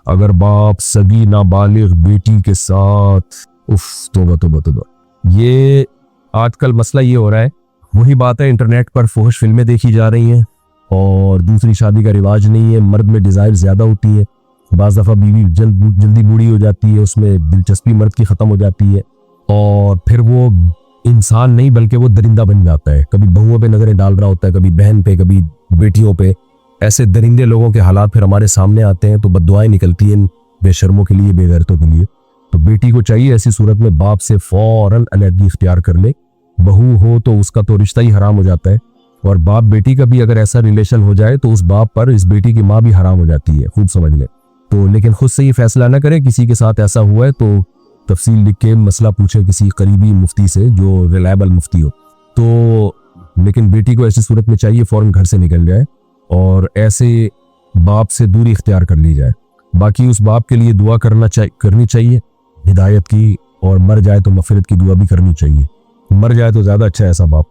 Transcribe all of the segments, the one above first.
अगर बाप सगी नाबालिग बेटी के साथ, उफ तौबा तौबा तौबा। ये आजकल मसला ये हो रहा है, वही बात है, इंटरनेट पर फुहश फिल्में देखी जा रही हैं और दूसरी शादी का रिवाज नहीं है। मर्द में डिज़ायर ज़्यादा होती है, बाज़ दफ़ा बीवी जल्दी बूढ़ी हो जाती है, उसमें दिलचस्पी मर्द की ख़त्म हो जाती है और फिर वो इंसान नहीं बल्कि वो दरिंदा बन जाता है। कभी बहुओं पे नज़रें डाल रहा होता है, कभी बहन पे, कभी बेटियों पे। ऐसे दरिंदे लोगों के हालात फिर हमारे सामने आते हैं तो बद्दुआएं निकलती हैं बेशर्मों के लिए, बेगैरतों के लिए। तो बेटी को चाहिए ऐसी सूरत में बाप से फौरन अलहदगी इख्तियार कर ले। बहू हो तो उसका तो रिश्ता ही हराम हो जाता है, और बाप बेटी का भी अगर ऐसा रिलेशन हो जाए तो उस बाप पर इस बेटी की माँ भी हराम हो जाती है, खूब समझ ले। तो लेकिन खुद से ये फैसला ना करें, किसी के साथ ऐसा हुआ है तो तफसील लिख के मसला पूछे किसी करीबी मुफ्ती से जो रिलायबल मुफ्ती हो। तो लेकिन बेटी को ऐसी सूरत में चाहिए फौरन घर से निकल जाए और ऐसे बाप से दूरी इख्तियार कर ली जाए। बाकी उस बाप के लिए दुआ करनी चाहिए हिदायत की, और मर जाए तो मग़फ़िरत की दुआ भी करनी चाहिए। मर जाए तो ज़्यादा अच्छा है ऐसा बाप।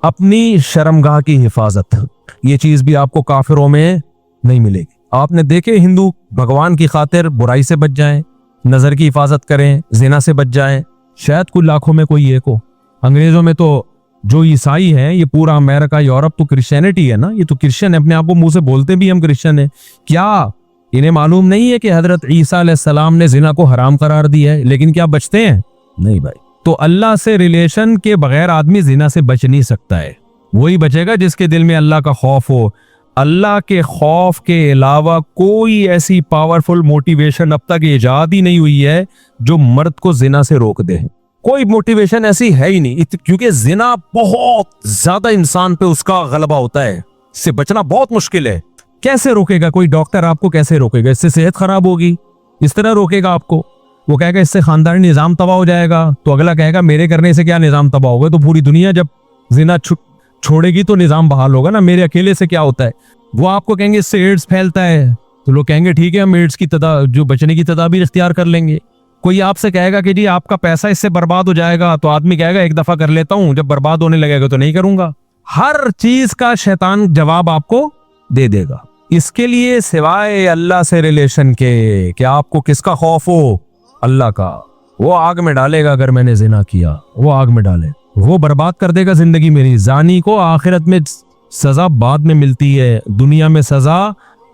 अपनी शर्मगाह की हिफाजत, ये चीज़ भी आपको काफिरों में नहीं मिलेगी। आपने देखे हिंदू भगवान की खातिर बुराई से बच जाएं, नज़र की हिफाजत करें, जिना से बच जाएं, शायद कुछ लाखों में कोई एक हो। अंग्रेज़ों में तो जो ईसाई हैं, ये पूरा अमेरिका यूरोप तो क्रिश्चियनिटी है ना, ये तो क्रिश्चियन है, अपने आप को मुंह से बोलते भी हम क्रिश्चियन हैं। क्या इन्हें मालूम नहीं है कि हजरत ईसा अलैहिस्सलाम ने जिना को हराम करार दिया है? लेकिन क्या बचते हैं? नहीं भाई। तो अल्लाह से रिलेशन के बगैर आदमी जिना से बच नहीं सकता है। वही बचेगा जिसके दिल में अल्लाह का खौफ हो। अल्लाह के खौफ के अलावा कोई ऐसी पावरफुल मोटिवेशन अब तक ईजाद ही नहीं हुई है जो मर्द को जिना से रोक दे। कोई मोटिवेशन ऐसी है ही नहीं, क्योंकि जिना बहुत ज्यादा इंसान पे उसका गलबा होता है, इससे बचना बहुत मुश्किल है। कैसे रोकेगा कोई डॉक्टर? आपको कैसे रोकेगा? इससे सेहत खराब होगी, इस तरह रोकेगा आपको। वो कहेगा इससे खानदानी निजाम तबाह हो जाएगा, तो अगला कहेगा मेरे करने से क्या निजाम तबाह होगा? तो पूरी दुनिया जब जिना छोड़ेगी तो निजाम बहाल होगा ना, मेरे अकेले से क्या होता है? वो आपको कहेंगे इससे एड्स फैलता है, तो लोग कहेंगे ठीक है हम एड्स की जो बचने की तदाबीर इख्तियार कर लेंगे। कोई आपसे कहेगा कि जी आपका पैसा इससे बर्बाद हो जाएगा, तो आदमी कहेगा एक दफा कर लेता हूं, जब बर्बाद होने लगेगा तो नहीं करूंगा। हर चीज का शैतान जवाब आपको दे देगा। इसके लिए सिवाय अल्लाह से रिलेशन के कि आपको किसका खौफ हो? अल्लाह का। वो आग में डालेगा अगर मैंने जिना किया, वो आग में डाले, वो बर्बाद कर देगा जिंदगी मेरी। जानी को आखिरत में सजा बाद में मिलती है, दुनिया में सजा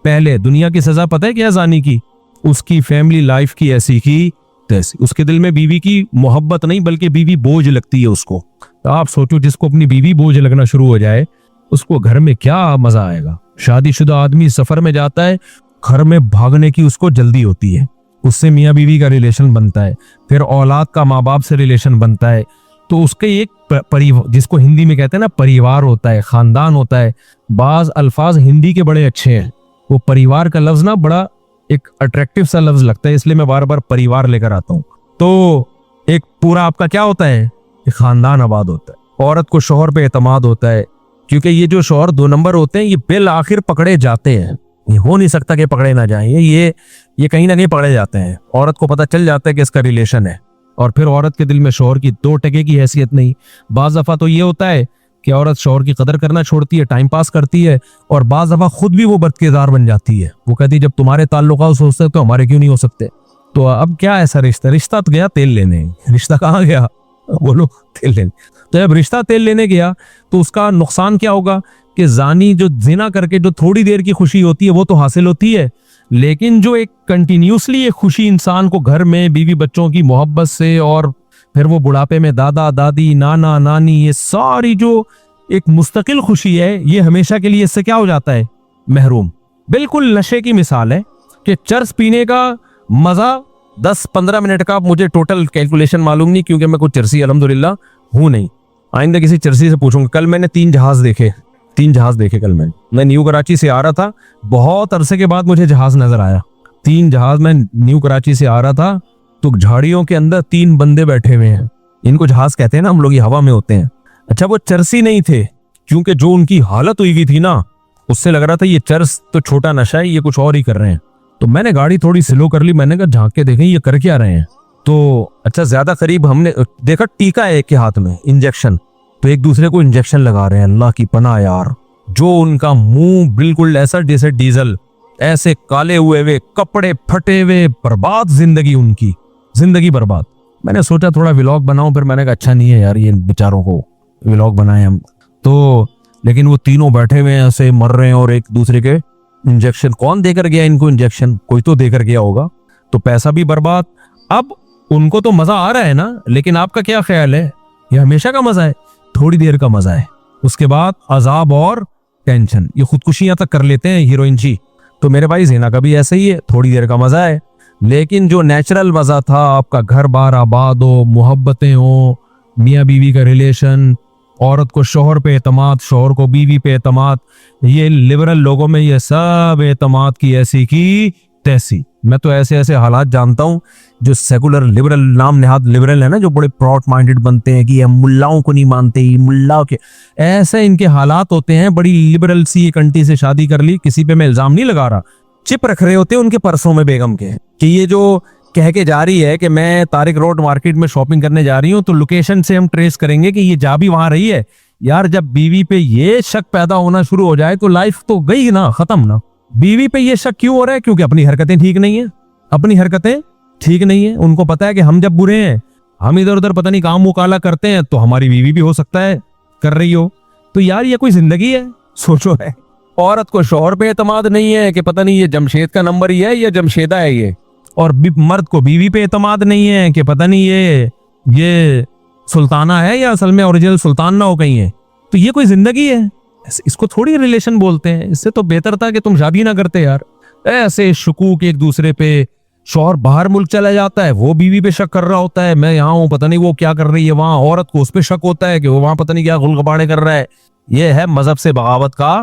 पहले। दुनिया की सजा पता है क्या जानी की? उसकी फैमिली लाइफ की ऐसी की तैसी। उसके दिल में बीवी की मोहब्बत नहीं बल्कि बीवी बोझ लगती है उसको। तो आप सोचो जिसको अपनी बीवी बोझ लगना शुरू हो जाए उसको घर में क्या मजा आएगा। शादीशुदा आदमी सफर में जाता है, घर में भागने की उसको जल्दी होती है, उससे मियाँ बीवी का रिलेशन बनता है, फिर औलाद का माँ बाप से रिलेशन बनता है, तो उसके एक परिवार, जिसको हिंदी में कहते हैं ना परिवार होता है, खानदान होता है। बाज अल्फाज हिंदी के बड़े अच्छे हैं, वो परिवार का लफ्ज ना बड़ा एक अट्रैक्टिव सा लफ्ज लगता है, इसलिए मैं बार बार परिवार लेकर आता हूँ। तो एक पूरा आपका क्या होता है? एक खानदान आबाद होता है। औरत को शौहर पे एतमाद होता है, क्योंकि ये जो शौहर 2 नंबर होते हैं ये बिल आखिर पकड़े जाते हैं। ये हो नहीं सकता कि पकड़े ना जाएं, ये कहीं ना कहीं पकड़े जाते हैं। औरत को पता चल जाता है कि इसका रिलेशन है, और फिर औरत के दिल में शौहर की 2 टके की हैसियत नहीं। बाज़ दफ़ा तो ये होता है कि औरत शौहर की कदर करना छोड़ती है, टाइम पास करती है, और बाज़ दफ़ा खुद भी वो बदकिरदार बन जाती है। वो कहती है जब तुम्हारे ताल्लुकात हो सकते तो हमारे क्यों नहीं हो सकते? तो अब क्या ऐसा रिश्ता तो गया तेल लेने, रिश्ता कहाँ गया? बोलो तेल लेने। तो जब रिश्ता तेल लेने गया तो उसका नुकसान क्या होगा कि जानी जो जिना करके जो थोड़ी देर की खुशी होती है वो तो हासिल होती है, लेकिन जो एक कंटिन्यूसली एक खुशी इंसान को घर में बीवी बच्चों की मोहब्बत से, और फिर वो बुढ़ापे में दादा दादी नाना नानी, ये सारी जो एक मुस्तकिल खुशी है, ये हमेशा के लिए इससे क्या हो जाता है? महरूम। बिल्कुल नशे की मिसाल है कि चरस पीने का मजा 10-15 मिनट का, मुझे टोटल कैलकुलेशन मालूम नहीं क्योंकि मैं कुछ चरसी अल्हम्दुलिल्लाह हूं नहीं, आइंदा किसी चरसी से पूछूंगा। कल मैंने 3 जहाज देखे कल मैं न्यू कराची से आ रहा था, बहुत अरसे के बाद मुझे जहाज नजर आया। 3 जहाज, मैं न्यू कराची से आ रहा था तो झाड़ियों के अंदर 3 बंदे बैठे हुए हैं। इनको जहाज कहते हैं ना हम लोग, ये हवा में होते हैं। अच्छा वो चरसी नहीं थे, क्योंकि जो उनकी हालत हुई थी ना, उससे लग रहा था ये चरस तो छोटा नशा है, ये कुछ और ही कर रहे हैं। तो मैंने गाड़ी थोड़ी स्लो कर ली, मैंने कहा झांक के देखें ये कर क्या रहे हैं। तो अच्छा ज्यादा करीब हमने देखा, टीका है एक के हाथ में, इंजेक्शन, तो एक दूसरे को इंजेक्शन लगा रहे हैं। अल्लाह की पनाह यार, जो उनका मुंह बिल्कुल ऐसा जैसे डीजल ऐसे काले हुए वे, कपड़े फटे हुए, बर्बाद जिंदगी उनकी, जिंदगी बर्बाद। मैंने सोचा थोड़ा व्लॉग बनाऊं, फिर मैंने कहा अच्छा नहीं है यार ये बेचारों को व्लॉग बनाए हम तो। लेकिन वो तीनों बैठे हुए हैं ऐसे मर रहे हैं, और एक दूसरे के इंजेक्शन, कौन देकर गया इनको इंजेक्शन? कोई तो देकर गया होगा, तो पैसा भी बर्बाद। अब उनको तो मजा आ रहा है ना, लेकिन आपका क्या ख्याल है? ये हमेशा का मजा है? थोड़ी देर का मजा है, उसके बाद अजाब और टेंशन। ये खुदकुशियां तक कर लेते हैं हीरोइन जी। तो मेरे भाई ज़िना का भी ऐसा ही है, थोड़ी देर का मजा है, लेकिन जो नेचुरल मजा था, आपका घर बार आबाद हो, मोहब्बतें हो, मियाँ बीवी का रिलेशन, औरत को शोहर पे एतमाद, शोहर को बीवी पे एतमाद, ये लिबरल लोगों में ये सब एतमाद की ऐसी की तैसी। मैं तो ऐसे ऐसे हालात जानता हूँ जो सेकुलर लिबरल, नाम नेहाद लिबरल है ना, जो बड़े प्रॉड माइंडेड बनते हैं कि हम मुल्लाओं को नहीं मानते, मुल्लाओं के, ऐसे इनके हालात होते हैं। बड़ी लिबरल सी एक आंटी से शादी कर ली, किसी पे मैं इल्जाम नहीं लगा रहा, चिप रख रहे होते हैं उनके पर्सों में बेगम के, कि ये जो कह के जा रही है कि मैं तारिक रोड मार्केट में शॉपिंग करने जा रही हूँ, तो लोकेशन से हम ट्रेस करेंगे कि ये जा भी वहां रही है। यार जब बीवी पे ये शक पैदा होना शुरू हो जाए तो लाइफ तो गई ना, खत्म ना। बीवी पे ये शक क्यों हो रहा है? क्योंकि अपनी हरकतें ठीक नहीं है, अपनी हरकतें ठीक नहीं है। उनको पता है कि हम जब बुरे हैं, हम इधर उधर पता नहीं काम मुकाला करते हैं, तो हमारी बीवी भी हो सकता है कर रही हो। तो यार ये कोई जिंदगी है? सोचो है। औरत को शौहर पे एतमाद नहीं है कि पता नहीं ये जमशेद का नंबर ही है या जमशेदा है ये, और मर्द को बीवी पे एतमाद नहीं है कि पता नहीं ये सुल्ताना है या असल में ओरिजिनल सुल्तान ना हो कहीं है। तो ये कोई जिंदगी है? इसको थोड़ी रिलेशन बोलते हैं। इससे तो बेहतर था कि तुम शादी ना करते यार। ऐसे शकूक एक दूसरे पे, शौहर बाहर मुल्क चला जाता है, वो बीवी पे शक कर रहा होता है, मैं यहाँ हूँ पता नहीं वो क्या कर रही है वहां, औरत को उस पे शक होता है कि वो वहां पता नहीं क्या गुलगबाड़े कर रहा है। ये है मजहब से बगावत का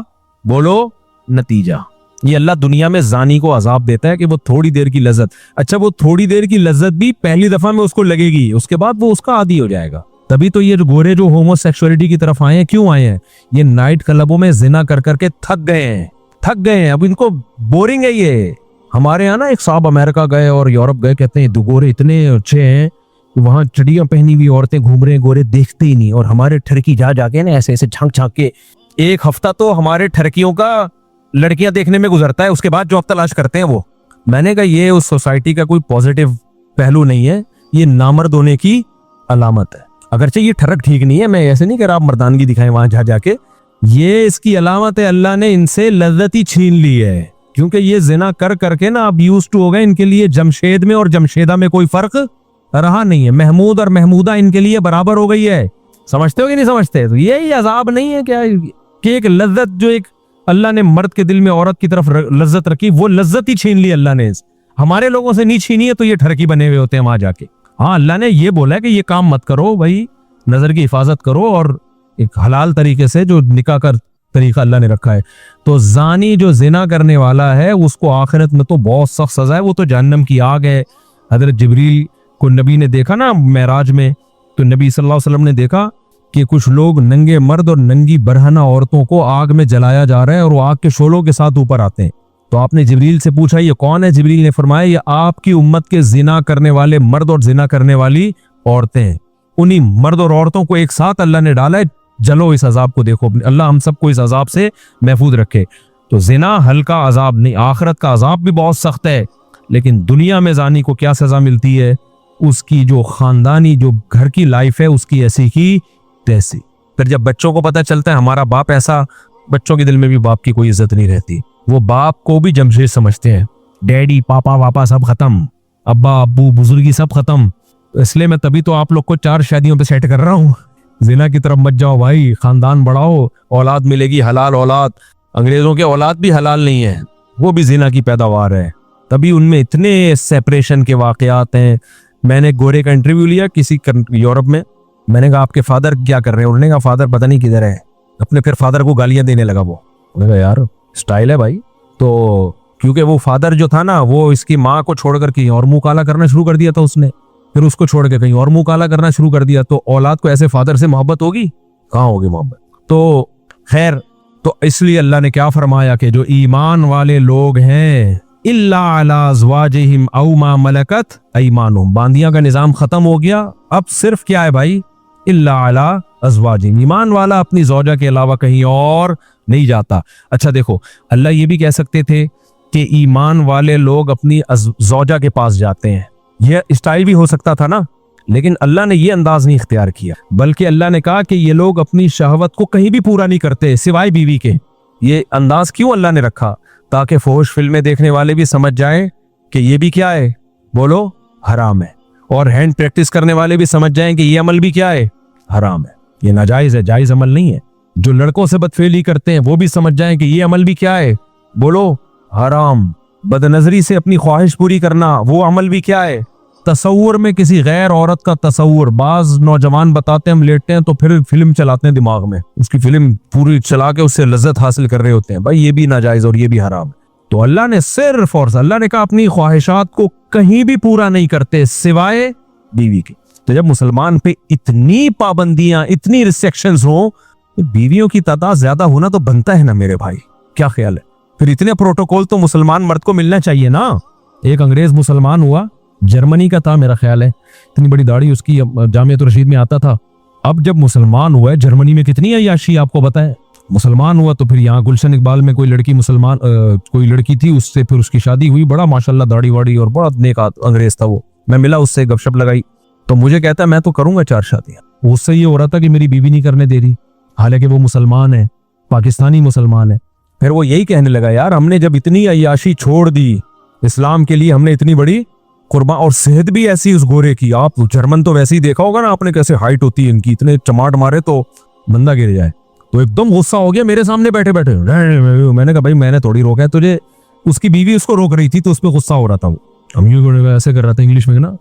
बोलो नतीजा। ये अल्लाह दुनिया में जानी को अजाब देता है कि वो थोड़ी देर की लज्जत, अच्छा वो थोड़ी देर की लज्जत भी पहली दफा में उसको लगेगी, उसके बाद वो उसका आदी हो जाएगा। तभी तो ये गोरे जो होमोसेक्सुअलिटी की तरफ आए हैं, क्यों आए हैं? ये नाइट क्लबों में जिना कर करके थक गए हैं, अब इनको बोरिंग है ये। हमारे यहाँ ना एक साहब अमेरिका गए और यूरोप गए, कहते हैं गोरे इतने अच्छे हैं, वहां चड़ियां पहनी हुई औरतें घूम रहे हैं, गोरे देखते ही नहीं। और हमारे ठरकी जा जाके ना ऐसे ऐसे झांक झांक के, एक हफ्ता तो हमारे ठरकियों का लड़कियां देखने में गुजरता है, उसके बाद जॉब तलाश करते हैं वो। मैंने कहा ये उस सोसाइटी का कोई पॉजिटिव पहलू नहीं है, ये नामर्द होने की अलामत है। अगरचे ये ठरक ठीक नहीं है, मैं ऐसे नहीं कह रहा आप मर्दानगी दिखाएं वहां जा जाके, ये इसकी अलामत है। अल्लाह ने इनसे लज्जत ही छीन ली है, क्योंकि ये जिना कर करके ना अब यूज्ड टू हो गए। इनके लिए जमशेद में और जमशेदा में कोई फर्क रहा नहीं है, महमूद और महमूदा इनके लिए बराबर हो गई है। समझते हो कि नहीं समझते? तो यही अजाब नहीं है क्या कि एक लज्जत जो एक अल्लाह ने मर्द के दिल में औरत की तरफ लज्जत रखी, वो लज्जत ही छीन ली अल्लाह ने। हमारे लोगों से नहीं छीनी है तो ये ठरकी बने हुए होते हैं वहां जाके। हाँ, अल्लाह ने ये बोला है कि ये काम मत करो भाई, नजर की हिफाजत करो, और एक हलाल तरीके से जो निकाह का तरीका अल्लाह ने रखा है। तो जानी जो जिना करने वाला है उसको आखिरत में तो बहुत सख्त सजा है, वो तो जहन्नम की आग है। हजरत जिब्रील को नबी ने देखा ना मेराज में, तो नबी सल्लल्लाहु अलैहि वसल्लम ने देखा कि कुछ लोग नंगे मर्द और नंगी बरहना औरतों को आग में जलाया जा रहा है और वो आग के शोलों के साथ ऊपर आते हैं। तो आपने जिब्रील से पूछा ये कौन है? जिब्रील ने फरमाया ये आपकी उम्मत के जिना करने वाले मर्द और जिना करने वाली औरतें हैं। उन्हीं मर्द और औरतों को एक साथ अल्लाह ने डाला है, जलो इस अजाब को देखो। अल्लाह हम सबको इस अजाब से महफूज रखे। तो जिना हल्का अजाब नहीं, आखिरत का अजाब भी बहुत सख्त है। लेकिन दुनिया में जानी को क्या सजा मिलती है? उसकी जो खानदानी जो घर की लाइफ है उसकी ऐसी की तैसी। फिर जब बच्चों को पता चलता है हमारा बाप ऐसा, बच्चों के दिल में भी बाप की कोई इज्जत नहीं रहती। वो बाप को भी जमशेद समझते हैं, डैडी पापा वापा सब खत्म, अब्बा अब्बू बुजुर्गी सब खत्म। इसलिए मैं तभी तो आप लोग को 4 शादियों पे सेट कर रहा हूँ। जिना की तरफ मत जाओ भाई, खानदान बढ़ाओ, औलाद मिलेगी हलाल औलाद। अंग्रेजों के औलाद भी हलाल नहीं है, वो भी जिना की पैदावार है, तभी उनमें इतने सेपरेशन के वाकयात हैं। मैंने गोरे का इंटरव्यू लिया किसी यूरोप में, मैंने कहा आपके फादर क्या कर रहे हैं? उन्होंने कहा फादर पता नहीं किधर है। अपने फिर फादर को गालियां देने लगा वो। उन्होंने कहा यार स्टाइल है भाई। तो क्योंकि वो फादर जो था ना, वो इसकी माँ को छोड़कर कहीं और मुंह काला करना शुरू कर दिया था उसने, फिर उसको छोड़ के कहीं और मुंह काला करना शुरू कर दिया। तो औलाद को ऐसे फादर से मोहब्बत होगी? कहाँ होगी मोहब्बत? तो खैर, तो इसलिए अल्लाह ने क्या फरमाया कि जो ईमान वाले लोग हैं, इल्ला अला अज़वाजिहिम औ मा मलकत अयमानुहुम, बांदियां का निजाम खत्म हो गया। अब सिर्फ क्या है भाई? इल्ला अला अज़वाजिहिम, ईमान वाला अपनी ज़ौजा के अलावा कहीं और नहीं जाता। अच्छा देखो, अल्लाह ये भी कह सकते थे कि ईमान वाले लोग अपनी ज़ौजा के पास जाते हैं। यह स्टाइल भी हो सकता था ना, लेकिन अल्लाह ने यह अंदाज नहीं इख्तियार किया, बल्कि अल्लाह ने कहा कि ये लोग अपनी शहवत को कहीं भी पूरा नहीं करते सिवाय बीवी के। ये अंदाज क्यों अल्लाह ने रखा? ताकि फोश फिल्में देखने वाले भी समझ जाएं कि ये भी क्या है, बोलो हराम है, और हैंड प्रैक्टिस करने वाले भी समझ जाएं कि ये अमल भी क्या है, हराम है, ये नाजायज है, जायज अमल नहीं है। जो लड़कों से बदफेली करते हैं वो भी समझ जाएं कि ये अमल भी क्या है, बोलो हराम। बदनजरी से अपनी ख्वाहिश पूरी करना, वो अमल भी क्या है। तसव्वुर में किसी गैर औरत का तसव्वुर, बाज नौजवान बताते हैं हम लेटते हैं तो फिर फिल्म चलाते हैं दिमाग में, उसकी फिल्म पूरी चला के उससे लज्जत हासिल कर रहे होते हैं। भाई ये भी नाजायज और ये भी हराम है। तो अल्लाह ने सिर्फ और अल्लाह ने कहा अपनी ख्वाहिशात को कहीं भी पूरा नहीं करते सिवाय बीवी के। तो जब मुसलमान पे इतनी पाबंदियां, इतनी रिस्ट्रिक्शंस हो, तो बीवियों की तादाद ज्यादा होना तो बनता है ना मेरे भाई, क्या ख्याल है? फिर इतने प्रोटोकॉल तो मुसलमान मर्द को मिलना चाहिए ना। एक अंग्रेज मुसलमान हुआ, जर्मनी का था मेरा ख्याल है, इतनी बड़ी दाढ़ी उसकी, जामियत रशीद में आता था। अब जब मुसलमान हुआ है, जर्मनी में कितनी अय्याशी आपको पता है। मुसलमान हुआ तो फिर यहाँ गुलशन इकबाल में कोई लड़की मुसलमान कोई लड़की थी, उससे फिर उसकी शादी हुई। बड़ा माशाल्लाह दाढ़ी वाड़ी और बड़ा नेक अंग्रेज था वो। मैं मिला उससे, गपशप लगाई तो मुझे कहता है मैं तो करूंगा 4 शादियां। उससे ये हो रहा था कि मेरी बीवी नहीं करने दे रही, हालांकि वो मुसलमान है, पाकिस्तानी मुसलमान है। फिर वो यही कहने लगा, यार हमने जब इतनी अय्याशी छोड़ दी इस्लाम के लिए, हमने इतनी बड़ी कुर्बान, और सेहत भी ऐसी उस गोरे की। आप जर्मन तो वैसे ही देखा होगा ना आपने, कैसे हाइट होती है इनकी, इतने चमाट मारे तो बंदा गिर जाए। तो एकदम गुस्सा हो गया मेरे सामने बैठे बैठे। मैंने कहा भाई मैंने थोड़ी रोका है तुझे, उसकी बीवी उसको रोक रही थी तो उस पर गुस्सा हो रहा था वो। हम यूं ऐसे कर रहा था इंग्लिश में ना,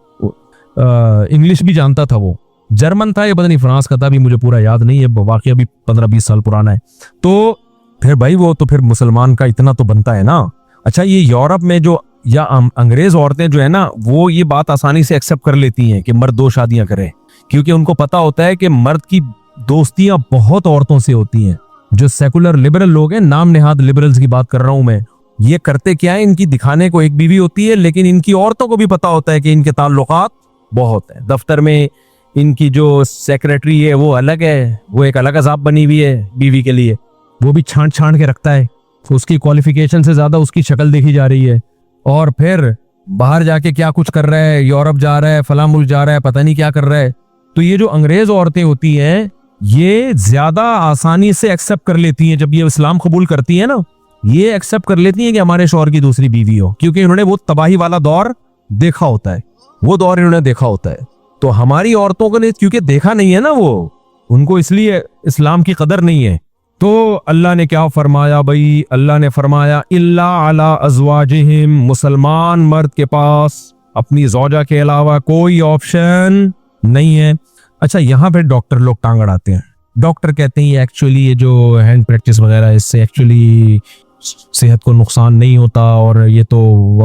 इंग्लिश भी जानता था वो, जर्मन था, ये पता नहीं फ्रांस का था, भी मुझे पूरा याद नहीं है, वाकई अभी 15-20 साल पुराना है। तो फिर भाई वो तो फिर मुसलमान का इतना तो बनता है ना। अच्छा ये यूरोप में जो या अंग्रेज औरतें जो है ना, वो ये बात आसानी से एक्सेप्ट कर लेती हैं कि मर्द 2 शादियां करे, क्योंकि उनको पता होता है कि मर्द की दोस्तियां बहुत औरतों से होती हैं। जो सेकुलर लिबरल लोग हैं, नाम नेहाद लिबरल्स की बात कर रहा हूं मैं, ये करते क्या है, इनकी दिखाने को एक बीवी होती है, लेकिन इनकी औरतों को भी पता होता है कि इनके ताल्लुकात बहुत है। दफ्तर में इनकी जो सेक्रेटरी है वो अलग है, वो एक अलग अजाब बनी हुई है बीवी के लिए, वो भी छांट छांट के रखता है। तो उसकी क्वालिफिकेशन से ज्यादा उसकी शक्ल देखी जा रही है। और फिर बाहर जाके क्या कुछ कर रहा है, यूरोप जा रहा है, फला मुल्क जा रहा है, पता नहीं क्या कर रहा है। तो ये जो अंग्रेज औरतें होती हैं, ये ज्यादा आसानी से एक्सेप्ट कर लेती हैं, जब ये इस्लाम कबूल करती है ना, ये एक्सेप्ट कर लेती हैं कि हमारे शौहर की दूसरी बीवी हो, क्योंकि इन्होंने वो तबाही वाला दौर देखा होता है, वो दौर इन्होंने देखा होता है। तो हमारी औरतों को ने क्योंकि देखा नहीं है ना वो, उनको इसलिए इस्लाम की कदर नहीं है। तो अल्लाह ने क्या फरमाया भाई, अल्लाह ने फरमाया इल्ला अला अज़वाजिहिम, मुसलमान मर्द के पास अपनी ज़ौजा के अलावा कोई ऑप्शन नहीं है। अच्छा यहाँ पे डॉक्टर लोग टांग अड़ाते हैं। डॉक्टर कहते हैं ये एक्चुअली ये जो हैंड प्रैक्टिस वगैरह, इससे एक्चुअली सेहत को नुकसान नहीं होता, और ये तो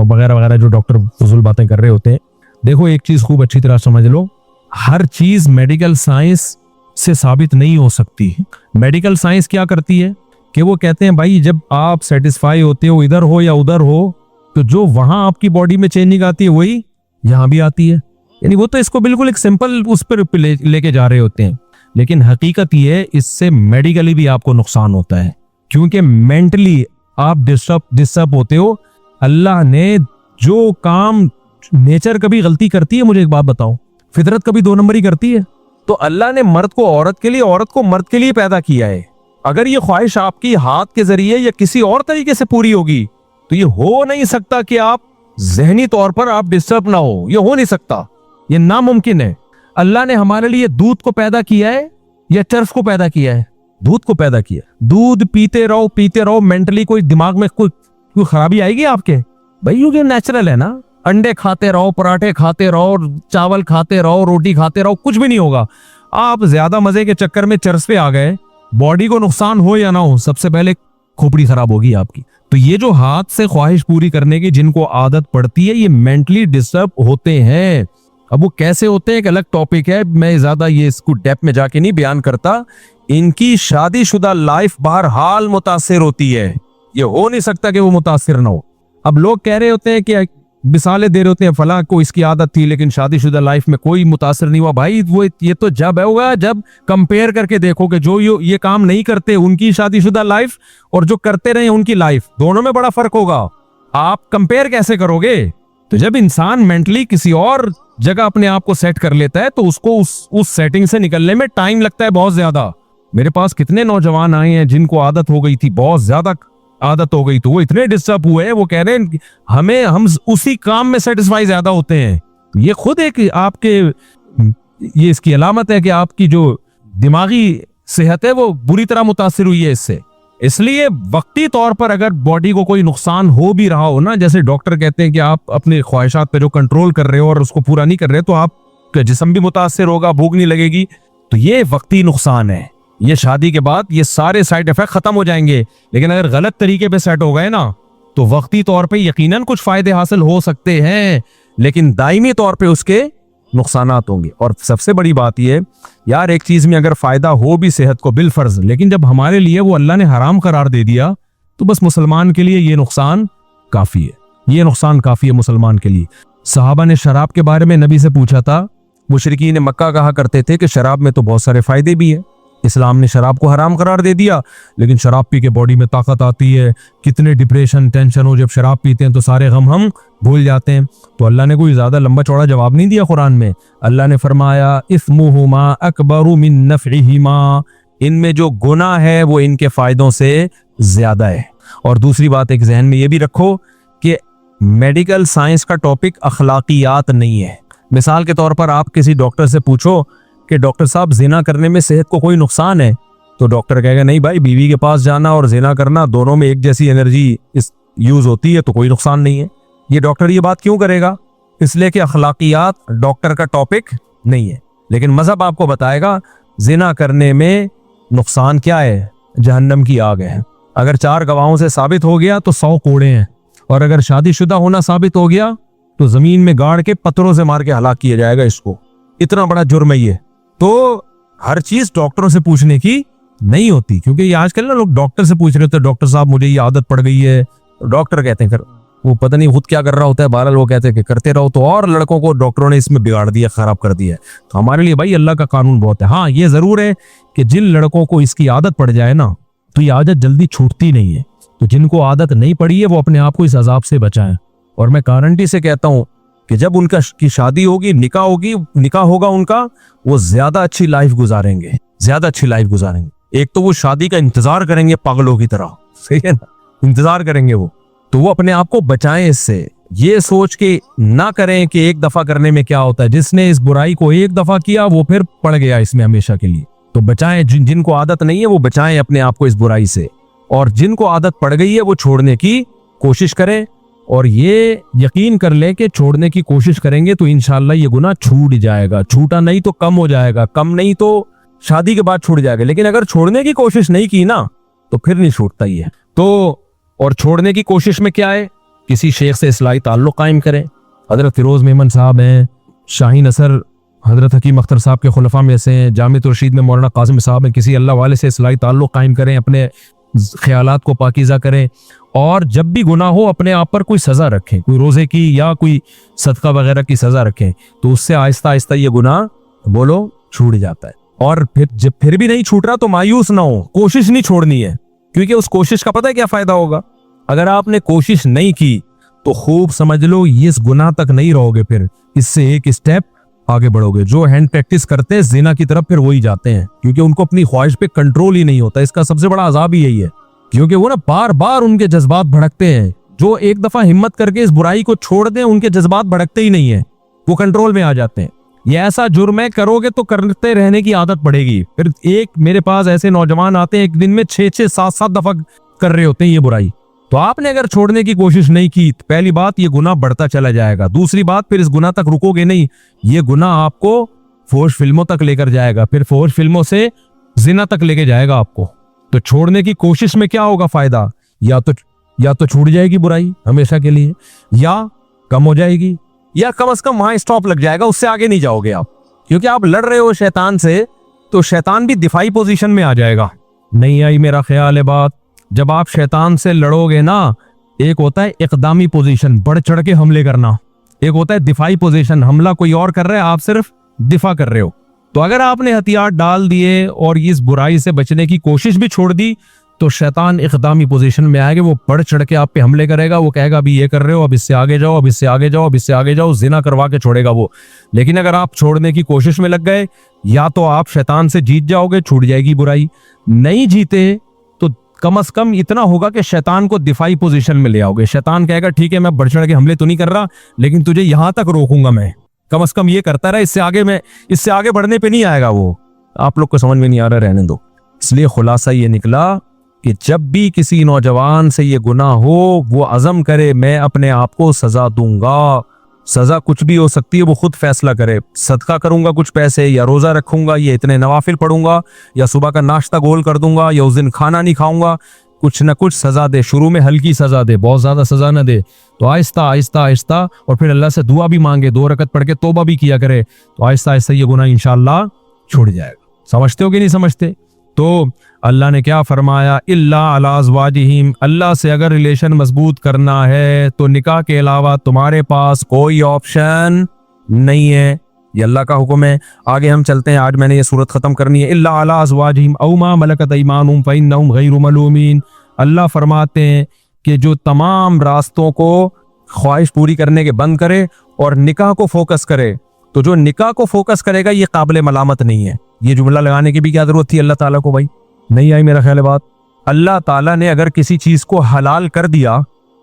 वगैरह वगैरह जो डॉक्टर फजूल बातें कर रहे होते हैं। देखो एक चीज खूब अच्छी तरह समझ लो, हर चीज मेडिकल साइंस से साबित नहीं हो सकती। मेडिकल साइंस क्या करती है कि वो कहते हैं भाई जब आप सेटिस्फाई होते हो, इधर हो या उधर हो, तो जो वहां आपकी बॉडी में चेंजिंग आती है वही यहां भी आती है। यानी वो तो इसको बिल्कुल एक सिंपल उस पर लेके जा रहे होते हैं, लेकिन हकीकत ये है इससे मेडिकली भी आपको नुकसान होता है, क्योंकि मेंटली आप डिस्टर्ब होते हो। अल्लाह ने जो काम, नेचर कभी गलती करती है, मुझे एक बात बताओ, फितरत कभी 2 नंबर ही करती है? तो अल्लाह ने मर्द को औरत के लिए, औरत को मर्द के लिए पैदा किया है। अगर ये ख्वाहिश आपकी हाथ के जरिए या किसी और तरीके से पूरी होगी, तो ये हो नहीं सकता कि आप जहनी तौर पर आप डिस्टर्ब ना हो, ये हो नहीं सकता, ये नामुमकिन है। अल्लाह ने हमारे लिए दूध को पैदा किया है या चर्फ को पैदा किया है? दूध को पैदा किया। दूध पीते रहो, मेंटली कोई दिमाग में कोई खराबी आएगी आपके? भाई ये नेचुरल है ना। अंडे खाते रहो, पराठे खाते रहो, चावल खाते रहो, रोटी खाते रहो, कुछ भी नहीं होगा। आप ज्यादा मजे के चक्कर में चर्च पे आ गए, बॉडी को नुकसान हो या ना हो, सबसे पहले खोपड़ी खराब होगी आपकी। तो ये जो हाथ से ख्वाहिश पूरी करने की जिनको आदत पड़ती है, ये मेंटली डिस्टर्ब होते हैं। अब वो कैसे होते हैं एक अलग टॉपिक है, मैं ज्यादा ये इसको डेप्थ में जाके नहीं बयान करता। इनकी शादीशुदा लाइफ बहरहाल मुतासिर होती है, ये हो नहीं सकता कि वो मुतासिर ना हो। अब लोग कह रहे होते हैं कि मिसालें दे रहे होते हैं, फला को इसकी आदत थी लेकिन शादीशुदा लाइफ में कोई मुतासिर नहीं हुआ। भाई वो ये तो जब होगा जब कंपेयर करके देखो कि जो ये काम नहीं करते उनकी शादीशुदा लाइफ और जो करते रहे उनकी लाइफ, दोनों में बड़ा फर्क होगा। आप कंपेयर कैसे करोगे? तो जब इंसान मेंटली किसी और जगह अपने आप को सेट कर लेता है तो उसको उस सेटिंग से निकलने में टाइम लगता है बहुत ज्यादा। मेरे पास कितने नौजवान आए हैं जिनको आदत हो गई थी, बहुत ज्यादा आदत हो गई, तो वो इतने डिस्टर्ब हुए हैं, वो कह रहे हैं हम उसी काम में सेटिस्फाई ज्यादा होते हैं। ये खुद एक आपके ये इसकी अलामत है कि आपकी जो दिमागी सेहत है वो बुरी तरह मुतासिर हुई है इससे। इसलिए वक्ती तौर पर अगर बॉडी को कोई नुकसान हो भी रहा हो ना, जैसे डॉक्टर कहते हैं कि आप अपने ख्वाहिशात पे जो कंट्रोल कर रहे हो और उसको पूरा नहीं कर रहे, तो आपका जिस्म भी मुतासिर होगा, भूख नहीं लगेगी, तो ये वक्ती नुकसान है। ये शादी के बाद ये सारे साइड इफेक्ट खत्म हो जाएंगे, लेकिन अगर गलत तरीके पे सेट हो गए ना तो वक्ती तौर पे यकीनन कुछ फायदे हासिल हो सकते हैं, लेकिन दायमी तौर पे उसके नुकसानात होंगे। और सबसे बड़ी बात यह, यार एक चीज में अगर फायदा हो भी सेहत को बिलफर्ज, लेकिन जब हमारे लिए वो अल्लाह ने हराम करार दे दिया तो बस मुसलमान के लिए ये नुकसान काफी है, ये नुकसान काफी है मुसलमान के लिए। सहाबा ने शराब के बारे में नबी से पूछा था। मुशरिकीन मक्का कहा करते थे कि शराब में तो बहुत सारे फायदे भी है, इस्लाम ने शराब को हराम करार दे दिया, लेकिन शराब पी के बॉडी में ताकत आती है, कितने डिप्रेशन टेंशन हो, जब शराब पीते हैं तो सारे गम हम भूल जाते हैं। तो अल्लाह ने कोई ज्यादा लंबा चौड़ा जवाब नहीं दिया कुरान में। अल्लाह ने फरमाया इस्मुहुमा अकबरु मिन नफ़इहिमा, इनमें जो गुनाह है वो इनके फायदों से ज्यादा है। और दूसरी बात एक जहन में ये भी रखो कि मेडिकल साइंस का टॉपिक अखलाकियात नहीं है। मिसाल के तौर पर आप किसी डॉक्टर से पूछो कि डॉक्टर साहब जिना करने में सेहत को कोई नुकसान है, तो डॉक्टर कहेगा नहीं भाई, बीवी के पास जाना और जिना करना दोनों में एक जैसी एनर्जी यूज होती है, तो कोई नुकसान नहीं है। ये डॉक्टर ये बात क्यों करेगा? इसलिए कि अखलाकियात डॉक्टर का टॉपिक नहीं है। लेकिन मजहब आपको बताएगा जिना करने में नुकसान क्या है, जहन्नम की आग है। अगर 4 गवाहों से साबित हो गया तो 100 कोड़े हैं, और अगर शादीशुदा होना साबित हो गया तो जमीन में गाड़ के पत्थरों से मार के हलाक किया जाएगा इसको। इतना बड़ा जुर्म है ये। तो हर चीज डॉक्टरों से पूछने की नहीं होती, क्योंकि ये आजकल ना लोग डॉक्टर से पूछ रहे होते हैं, डॉक्टर साहब मुझे ये आदत पड़ गई है, तो डॉक्टर कहते हैं कर, वो पता नहीं खुद क्या कर रहा होता है, बहरहाल वो कहते हैं कि करते रहो। तो और लड़कों को डॉक्टरों ने इसमें बिगाड़ दिया, खराब कर दिया है। तो हमारे लिए भाई अल्लाह का कानून बहुत है। हाँ ये जरूर है कि जिन लड़कों को इसकी आदत पड़ जाए ना, तो ये आदत जल्दी छूटती नहीं है। तो जिनको आदत नहीं पड़ी है वो अपने आप को इस अजाब से बचाएं। और मैं गारंटी से कहता हूं कि जब उनका की शादी होगी, निकाह होगा उनका, वो ज्यादा अच्छी लाइफ गुजारेंगे, ज्यादा अच्छी लाइफ गुजारेंगे। एक तो वो शादी का इंतजार करेंगे पागलों की तरह, सही है ना, इंतजार करेंगे वो। तो वो अपने आप को बचाएं इससे, ये सोच के ना करें कि एक दफा करने में क्या होता है। जिसने इस बुराई को एक दफा किया वो फिर पड़ गया इसमें हमेशा के लिए। तो बचाएं, जिनको आदत नहीं है वो बचाएं अपने आप को इस बुराई से, और जिनको आदत पड़ गई है वो छोड़ने की कोशिश करें। और ये यकीन कर ले कि छोड़ने की कोशिश करेंगे तो इंशाल्लाह ये गुनाह छूट जाएगा। छूटा नहीं तो कम हो जाएगा, कम नहीं तो शादी के बाद छूट जाएगा। लेकिन अगर छोड़ने की कोशिश नहीं की ना तो फिर नहीं छूटता ही है। तो और छोड़ने की कोशिश में क्या है, किसी शेख से इस्लाही ताल्लुक कायम करें। हजरत फिरोज मेमन साहब हैं, शाहीन असर हजरत हकीम अख्तर साहब के खुलफा में से हैं, जामित रशीद में मौलाना कासिम साहब हैं। किसी अल्लाह वाले से इस्लाही ताल्लुक कायम करें, अपने ख्यालात को पाकीज़ा करें, और जब भी गुनाह हो अपने आप पर कोई सजा रखें, कोई रोजे की या कोई सदका वगैरह की सजा रखें, तो उससे आहिस्ता आहिस्ता ये गुनाह बोलो छूट जाता है। और फिर जब फिर भी नहीं छूट रहा तो मायूस ना हो, कोशिश नहीं छोड़नी है, क्योंकि उस कोशिश का पता है क्या फायदा होगा। अगर आपने कोशिश नहीं की तो खूब समझ लो ये इस गुनाह तक नहीं रहोगे, फिर इससे एक स्टेप आगे बढ़ोगे। जो हैंड प्रैक्टिस करते हैं जिना की तरफ फिर वही जाते हैं, क्योंकि उनको अपनी ख्वाहिश पे कंट्रोल ही नहीं होता। इसका सबसे बड़ा अजाब ही यही है, क्योंकि वो ना बार बार उनके जज्बात भड़कते हैं। जो एक दफा हिम्मत करके इस बुराई को छोड़ दें, उनके जज्बात भड़कते ही नहीं है, वो कंट्रोल में आ जाते हैं। ये ऐसा जुर्म है, करोगे तो करते रहने की आदत पड़ेगी। फिर एक मेरे पास ऐसे नौजवान आते हैं, एक दिन में 6-6, 7-7 दफा कर रहे होते हैं ये बुराई। तो आपने अगर छोड़ने की कोशिश नहीं की, पहली बात ये गुनाह बढ़ता चला जाएगा। दूसरी बात, फिर इस गुनाह तक रुकोगे नहीं, ये गुनाह आपको फोर्स फिल्मों तक लेकर जाएगा, फिर फोर्स फिल्मों से जिना तक लेके जाएगा आपको। तो छोड़ने की कोशिश में क्या होगा फायदा, या तो छूट जाएगी बुराई हमेशा के लिए, या कम हो जाएगी, या कम से कम वहां स्टॉप लग जाएगा, उससे आगे नहीं जाओगे आप। क्योंकि आप लड़ रहे हो शैतान से, तो शैतान भी दिफाई पोजीशन में आ जाएगा। नहीं आई मेरा ख्याल है बात। जब आप शैतान से लड़ोगे ना, एक होता है इकदामी पोजीशन, बढ़ चढ़ के हमले करना, एक होता है दिफाई पोजीशन, हमला कोई और कर रहा है, आप सिर्फ दिफा कर रहे हो। तो अगर आपने हथियार डाल दिए और इस बुराई से बचने की कोशिश भी छोड़ दी, तो शैतान इकदामी पोजीशन में आएगा, वो बढ़ चढ़ के आप पे हमले करेगा, वो कहेगा अभी ये कर रहे हो, अब इससे आगे जाओ, अब इससे आगे जाओ, अब इससे आगे जाओ, जिना करवा के छोड़ेगा वो। लेकिन अगर आप छोड़ने की कोशिश में लग गए, या तो आप शैतान से जीत जाओगे, छूट जाएगी बुराई, नहीं जीते तो कम से कम इतना होगा कि शैतान को दिफाई पोजीशन में ले आओगे। शैतान कहेगा ठीक है मैं बढ़ चढ़ के हमले तो नहीं कर रहा, लेकिन तुझे यहां तक रोकूंगा मैं, कम से कम ये करता रहा, इससे आगे बढ़ने पे नहीं आएगा वो। आप लोग को समझ में नहीं आ रहा, रहने दो। इसलिए खुलासा ये निकला कि जब भी किसी नौजवान से ये गुनाह हो, वो अज़म करे मैं अपने आप को सजा दूंगा। सजा कुछ भी हो सकती है, वो खुद फैसला करे। सदका करूंगा कुछ पैसे, या रोजा रखूंगा, या इतने नवाफिल पढ़ूंगा, या सुबह का नाश्ता गोल कर दूंगा, या उस दिन खाना नहीं खाऊंगा। कुछ ना कुछ सजा दे, शुरू में हल्की सजा दे, बहुत ज्यादा सजा ना दे। तो आहिस्ता आहिस्ता आहिस्ता, और फिर अल्लाह से दुआ भी मांगे, 2 रकत पढ़ के तौबा भी किया करे, तो आहिस्ता आहिस्ता ये गुनाह इंशाअल्लाह छूट जाएगा। समझते हो कि नहीं समझते? तो अल्लाह ने क्या फरमाया, इल्ला अला अज़वाजिहिम, अल्लाह से अगर रिलेशन मजबूत करना है तो निकाह के अलावा तुम्हारे पास कोई ऑप्शन नहीं है। ये अल्लाह का हुक्म है। आगे हम चलते हैं, आज मैंने ये सूरत खत्म करनी है। इल्ला अला अज़वाजिहिम औ मा मलकत अयमानुहुम फ़इन्नहुम गैरु मलूमीन। अल्लाह फरमाते हैं कि जो तमाम रास्तों को ख्वाहिश पूरी करने के बंद करे और निकाह को फोकस करे, तो जो निकाह को फोकस करेगा ये काबिल मलामत नहीं है। ये जुमला लगाने की भी क्या जरूरत थी अल्लाह ताला को? भाई नहीं आई मेरा ख्याल है बात। अल्लाह ताला ने अगर किसी चीज को हलाल कर दिया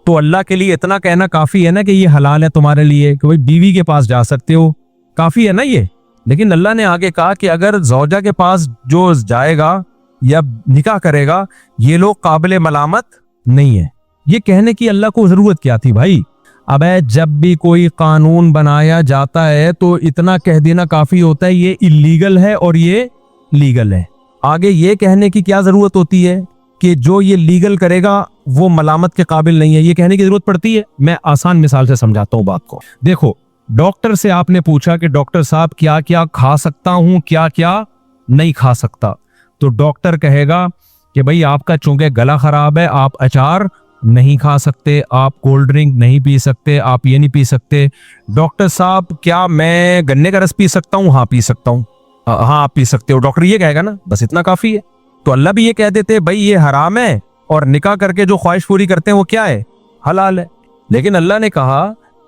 तो अल्लाह के लिए इतना कहना काफी है ना कि ये हलाल है तुम्हारे लिए, कि भाई बीवी के पास जा सकते हो, काफी है ना ये। लेकिन अल्लाह ने आगे कहा कि अगर जौजा के पास जो जाएगा या निकाह करेगा, ये लोग काबिल मलामत नहीं है। ये कहने की अल्लाह को जरूरत क्या थी भाई? अब जब भी कोई कानून बनाया जाता है तो इतना कह देना काफी होता है ये इलीगल है और ये लीगल है। आगे ये कहने की क्या जरूरत होती है कि जो ये लीगल करेगा वो मलामत के काबिल नहीं है? ये कहने की जरूरत पड़ती है? मैं आसान मिसाल से समझाता हूँ बात को। देखो, डॉक्टर से आपने पूछा कि डॉक्टर साहब क्या क्या खा सकता हूं, क्या क्या नहीं खा सकता, तो डॉक्टर कहेगा कि भाई आपका चूंकि गला खराब है, आप अचार नहीं खा सकते, आप कोल्ड ड्रिंक नहीं पी सकते, आप ये नहीं पी सकते। डॉक्टर साहब क्या मैं गन्ने का रस पी सकता हूँ? हाँ पी सकता हूँ। हाँ आप पी सकते हो, डॉक्टर ये कहेगा ना, बस इतना काफी है। तो अल्लाह भी ये कह देते भाई ये हराम है, और निकाह करके जो ख्वाहिश पूरी करते हैं वो क्या है? हलाल है। लेकिन अल्लाह ने कहा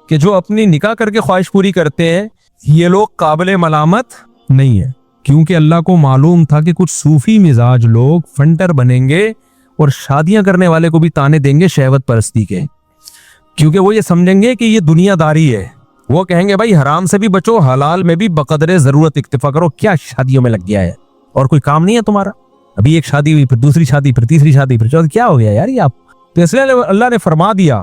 कि जो अपनी निकाह करके ख्वाहिश पूरी करते हैं ये लोग काबिल मलामत नहीं है, क्योंकि अल्लाह को मालूम था कि कुछ सूफी मिजाज लोग फंटर बनेंगे और शादियां करने वाले को भी ताने देंगे शहवत परस्ती के, क्योंकि वो ये समझेंगे कि ये दुनियादारी है। वो कहेंगे भाई हराम से भी बचो, हलाल में भी बकदरे जरूरत इक्तिफा करो, क्या शादियों में लग गया है और कोई काम नहीं है तुम्हारा? अभी एक शादी हुई, फिर दूसरी शादी, फिर तीसरी शादी, फिर चौथी, क्या हो गया यार ये आप? तो इसलिए अल्लाह ने फरमा दिया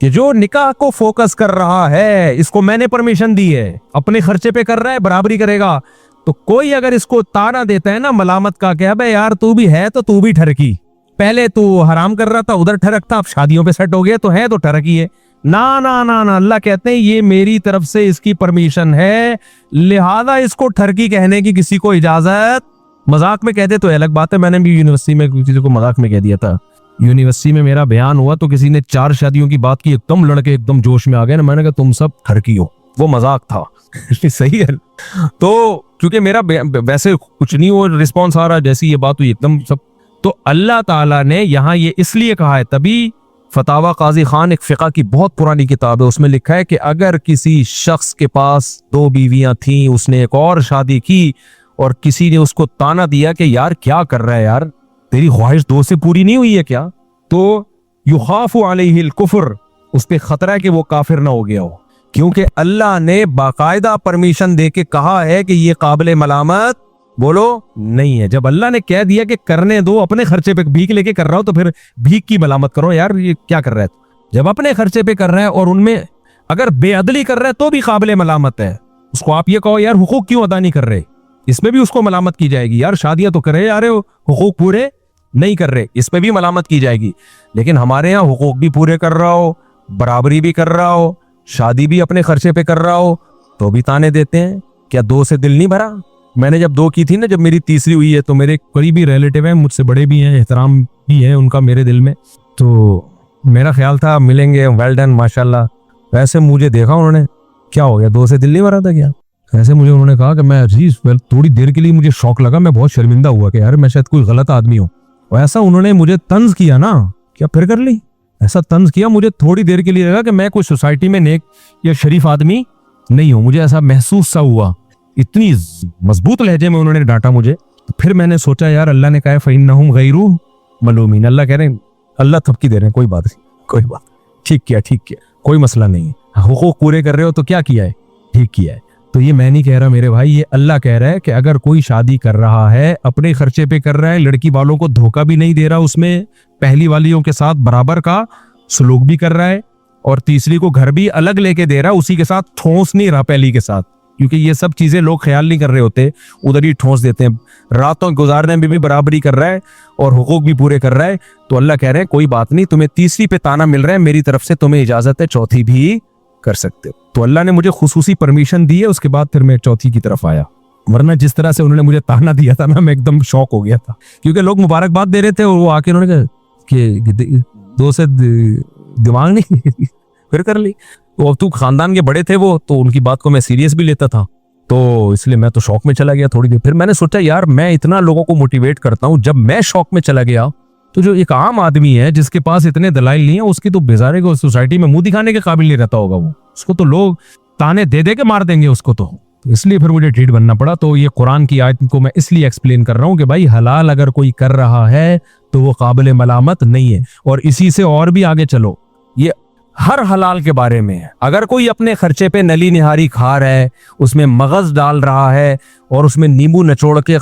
कि जो निकाह को फोकस कर रहा है, इसको मैंने परमिशन दी है, अपने खर्चे पे कर रहा है, बराबरी करेगा। तो कोई अगर इसको ताना देता है ना मलामत का, क्या भाई यार तू भी है तो तू भी ठरकी, पहले तू हराम कर रहा था उधर ठरक था, अब शादियों पे सेट हो गया तो है तो ठरकी है। ना ना ना ना, अल्लाह कहते हैं ये मेरी तरफ से इसकी परमिशन है, लिहाजा इसको ठरकी कहने की किसी को इजाजत। मजाक में कहते तो अलग बात है, मैंने भी यूनिवर्सिटी में किसी को मजाक में कह दिया था। यूनिवर्सिटी में मेरा बयान हुआ तो किसी ने 4 शादियों की बात की, एकदम लड़के एकदम जोश में आ गए ना, मैंने कहा तुम सब ठरकी हो, वो मजाक था। सही है। तो क्योंकि मेरा वैसे कुछ नहीं वो रिस्पॉन्स आ रहा, जैसी ये बात हुई एकदम सब। तो अल्लाह ताला ने यहाँ ये इसलिए कहा है, तभी फतावा काजी खान एक फिका की बहुत पुरानी किताब है, उसमें लिखा है कि अगर किसी शख्स के पास 2 बीवियां थीं, उसने एक और शादी की और किसी ने उसको ताना दिया कि यार क्या कर रहा है यार, तेरी ख्वाहिश 2 से पूरी नहीं हुई है क्या? तो युखाफु अलैहिल कुफ्र, उस पे खतरा है कि वो काफिर ना हो गया हो, क्योंकि अल्लाह ने बाकायदा परमिशन दे के कहा है कि ये काबिल मलामत बोलो नहीं है। जब अल्लाह ने कह दिया कि करने दो, अपने खर्चे पे भीख लेके कर रहा हो तो फिर भीख की मलामत करो यार, ये क्या कर रहा है? जब अपने खर्चे पे कर रहा है और उनमें अगर बेअदली कर रहा है तो भी काबिल मलामत है। उसको आप ये कहो यार हुकूक क्यों अदा नहीं कर रहे, इसमें भी उसको मलामत की जाएगी। यार शादियां तो कर रहे यार, हुकूक पूरे नहीं कर रहे, इस पे भी मलामत की जाएगी। लेकिन हमारे यहाँ हुकूक भी पूरे कर रहा हो, बराबरी भी कर रहा हो, शादी भी अपने खर्चे पे कर रहा हो, तो भी ताने देते हैं। क्या 2 से दिल नहीं भरा? मैंने जब 2 की थी ना, जब मेरी तीसरी हुई है, तो मेरे करीबी रिलेटिव हैं, मुझसे बड़े भी हैं, एहतराम भी है उनका मेरे दिल में, तो मेरा ख्याल था मिलेंगे, वेल डन माशाल्लाह। वैसे मुझे देखा उन्होंने, क्या हो गया 2 से दिल नहीं भरा था क्या? ऐसे मुझे उन्होंने कहा कि मैं अजीज थोड़ी देर के लिए मुझे शौक लगा, मैं बहुत शर्मिंदा हुआ कि यार मैं शायद कोई गलत आदमी हूँ। और ऐसा उन्होंने मुझे तंज किया ना, क्या फिर कर ली, ऐसा तंज किया, मुझे थोड़ी देर के लिए लगा कि मैं कोई सोसाइटी में नेक या शरीफ आदमी नहीं हूं। मुझे ऐसा महसूस सा हुआ, इतनी मजबूत लहजे में उन्होंने डांटा मुझे। तो फिर मैंने सोचा यार अल्लाह ने कहा फ़इन्नहुम गैरू मलूमीन, अल्लाह कह रहे हैं, अल्लाह थपकी दे रहे हैं, कोई बात नहीं, कोई बात, ठीक किया, कोई मसला नहीं है, हुकूक पूरे कर रहे हो तो क्या किया है, ठीक किया है। तो ये मैं नहीं कह रहा मेरे भाई, ये अल्लाह कह रहा है कि अगर कोई शादी कर रहा है अपने खर्चे पे कर रहा है, लड़की वालों को धोखा भी नहीं दे रहा, उसमें पहली वालियों के साथ बराबर का सलूक भी कर रहा है, और तीसरी को घर भी अलग लेके दे रहा है, उसी के साथ ठोंस नहीं रहा पहली के साथ, क्योंकि ये सब चीजें लोग ख्याल नहीं कर रहे होते, उधर ही ठोंस देते हैं। रातों गुजारने में भी बराबरी कर रहा है और हुकूक भी पूरे कर रहा है। तो अल्लाह कह रहे हैं कोई बात नहीं, तुम्हें तीसरी पे ताना मिल रहा है, मेरी तरफ से तुम्हें इजाजत है, चौथी भी कर सकते हो। तो अल्लाह ने मुझे खुसूसी परमिशन दी है, उसके बाद फिर मैं चौथी की तरफ आया। वरना जिस तरह से उन्होंने मुझे ताना दिया था ना, मैं एकदम शॉक हो गया था, क्योंकि लोग मुबारकबाद दे रहे थे और वो आके उन्होंने कहा कि दो से दिमाग नहीं फिर कर ली। तो अब तू खानदान के बड़े थे वो, तो उनकी बात को मैं सीरियस भी लेता था, तो इसलिए मैं तो शौक में चला गया थोड़ी देर। फिर मैंने सोचा यार मैं इतना लोगों को मोटिवेट करता हूँ, जब मैं शौक में चला गया तो जो एक आम आदमी है जिसके पास इतने दलाइल नहीं है, उसकी तो बेचारे को सोसाइटी में मुंह दिखाने के काबिल नहीं रहता होगा वो, उसको तो लोग ताने दे दे के मार देंगे उसको। तो इसलिए फिर मुझे ढीठ बनना पड़ा। तो ये कुरान की आयत को मैं इसलिए एक्सप्लेन कर रहा हूँ कि भाई हलाल अगर कोई कर रहा है तो वो काबिल मलामत नहीं है। और इसी से और भी आगे चलो, ये हर हलाल के बारे में है। अगर कोई अपने खर्चे पे नली निहारी खा रहा है, उसमें मगज डाल रहा है और उसमें नींबू निचोड़ के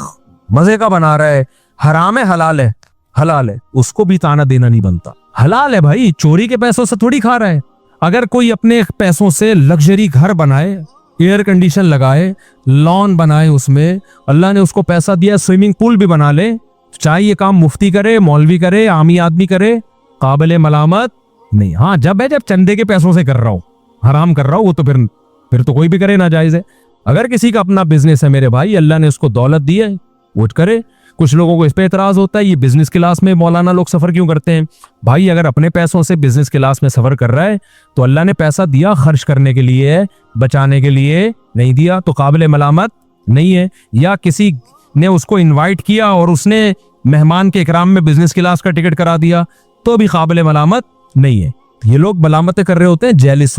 मजे का बना रहा है, हराम है हलाल है, हलाल है, उसको भी ताना देना नहीं बनता। हलाल है भाई, चोरी के पैसों से थोड़ी खा रहा है। अगर कोई अपने पैसों से लग्जरी घर बनाए, एयर कंडीशन लगाए, लॉन बनाए, उसमें अल्लाह ने उसको पैसा दिया, स्विमिंग पूल भी बना ले, चाहे ये काम मुफ्ती करे, मौलवी करे, आमी आदमी करे, काबिल मलामत नहीं। हाँ जब चंदे के पैसों से कर रहा हूं, हराम कर रहा हूं, वो तो फिर तो कोई भी करे, नाजायज है। अगर किसी का अपना बिजनेस है मेरे भाई, अल्लाह ने उसको दौलत दी है, वो करे। कुछ लोगों को इस पे एतराज होता है ये बिजनेस क्लास में मौलाना लोग सफर क्यों करते हैं। भाई अगर अपने पैसों से बिजनेस क्लास में सफर कर रहा है तो अल्लाह ने पैसा दिया खर्च करने के लिए, बचाने के लिए नहीं दिया तो काबिल मलामत नहीं है। या किसी ने उसको इन्वाइट किया और उसने मेहमान के इकराम में बिजनेस क्लास का टिकट करा दिया तो भी काबिल मलामत नहीं है। ये लोग मलामतें कर रहे होते हैं जेलिस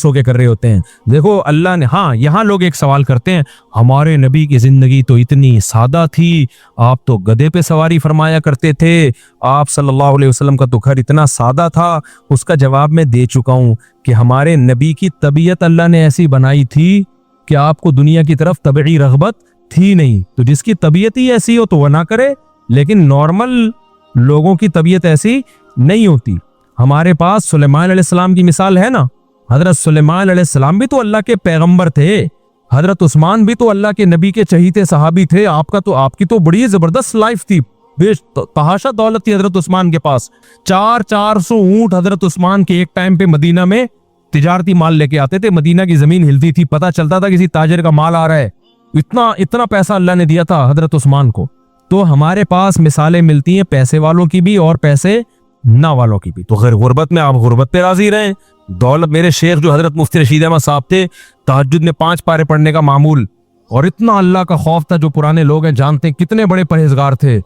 होके कर रहे होते हैं। देखो अल्लाह ने, हाँ यहाँ लोग एक सवाल करते हैं, हमारे नबी की जिंदगी तो इतनी सादा थी, आप तो गधे पे सवारी फरमाया करते थे, आप सल्लल्लाहु अलैहि वसल्लम का तो घर इतना सादा था। उसका जवाब मैं दे चुका हूँ कि हमारे नबी की तबीयत अल्लाह ने ऐसी बनाई थी कि आपको दुनिया की तरफ तबई रगबत थी नहीं। तो जिसकी तबीयत ही ऐसी हो तो वह ना करे, लेकिन नॉर्मल लोगों की तबीयत ऐसी नहीं होती। हमारे पास सुलेमान अलैहिस्सलाम की मिसाल है ना, हजरत सुलेमान अलैहिस्सलाम भी तो अल्लाह के पैगंबर थे, हजरत उस्मान भी तो अल्लाह के नबी के चहीते सहाबी थे। आपकी तो बड़ी जबरदस्त लाइफ थी, तहाशा दौलत थी हजरत उस्मान के पास। 400 ऊंट हजरत उस्मान के एक टाइम पे मदीना में तिजारती माल लेके आते थे, मदीना की जमीन हिलती थी, पता चलता था किसी ताजिर का माल आ रहा है। इतना पैसा अल्लाह ने दिया था हजरत उस्मान को। तो हमारे पास मिसालें मिलती हैं पैसे वालों की भी और पैसे ना वालों की भी। तो खैर गुर्बत में आप गुर्बत पे राजी रहें। दौलत, मेरे शेख जो हजरत मुफ्ती रशीद अहमद साहब थे, तहज्जुद में 5 पारे पढ़ने का मामूल, और इतना अल्लाह का खौफ था। जो पुराने लोग हैं जानते हैं कितने बड़े परहेजगार थे,